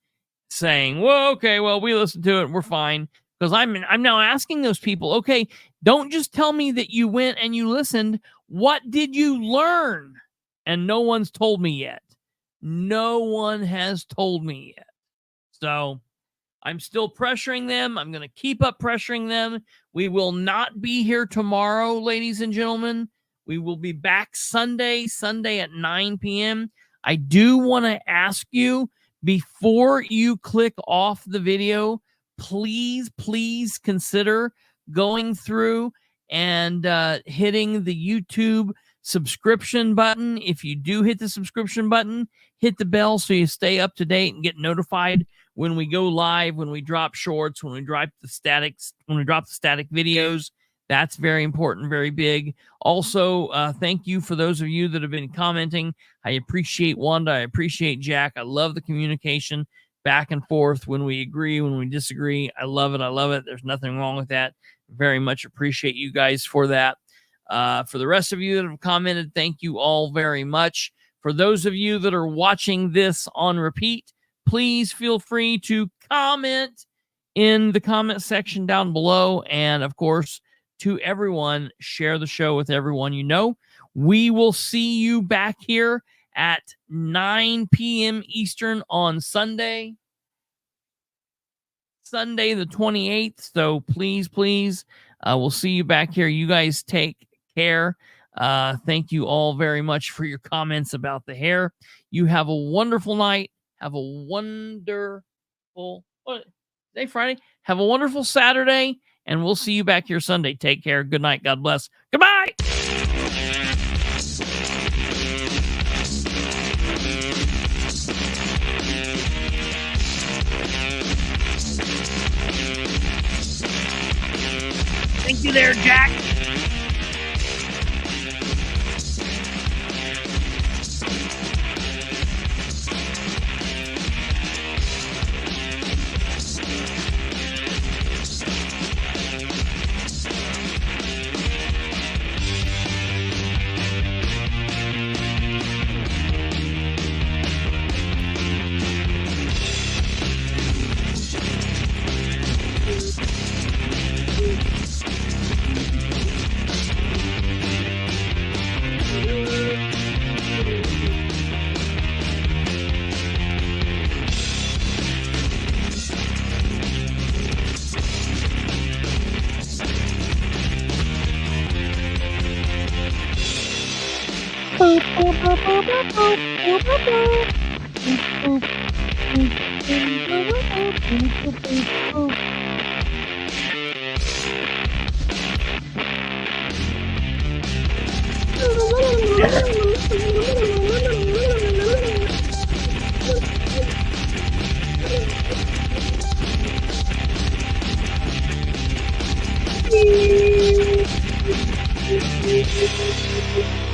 saying, well, okay, well, we listened to it, we're fine. Because I'm now asking those people, okay, don't just tell me that you went and you listened. What did you learn? And no one's told me yet. No one has told me yet. So I'm still pressuring them. I'm going to keep up pressuring them. We will not be here tomorrow, ladies and gentlemen. We will be back Sunday at 9 p.m. I do want to ask you, before you click off the video, please consider going through and hitting the YouTube subscription button. If you do hit the subscription button, hit the bell so you stay up to date and get notified when we go live, when we drop shorts, when we drop the static videos. That's very important, very big. Also, thank you for those of you that have been commenting. I appreciate Wanda. I appreciate Jack. I love the communication back and forth when we agree, when we disagree. I love it. I love it. There's nothing wrong with that. Very much appreciate you guys for that. For the rest of you that have commented, thank you all very much. For those of you that are watching this on repeat, please feel free to comment in the comment section down below. And of course, to everyone, share the show with everyone you know. We will see you back here at 9 p.m. Eastern on Sunday the 28th. So please, we'll see you back here. You guys take care. Thank you all very much for your comments about the hair. You have a wonderful night. Have a wonderful, today Friday. Have a wonderful Saturday, and we'll see you back here Sunday. Take care. Good night. God bless. Goodbye. Thank you there, Jack. Thank you.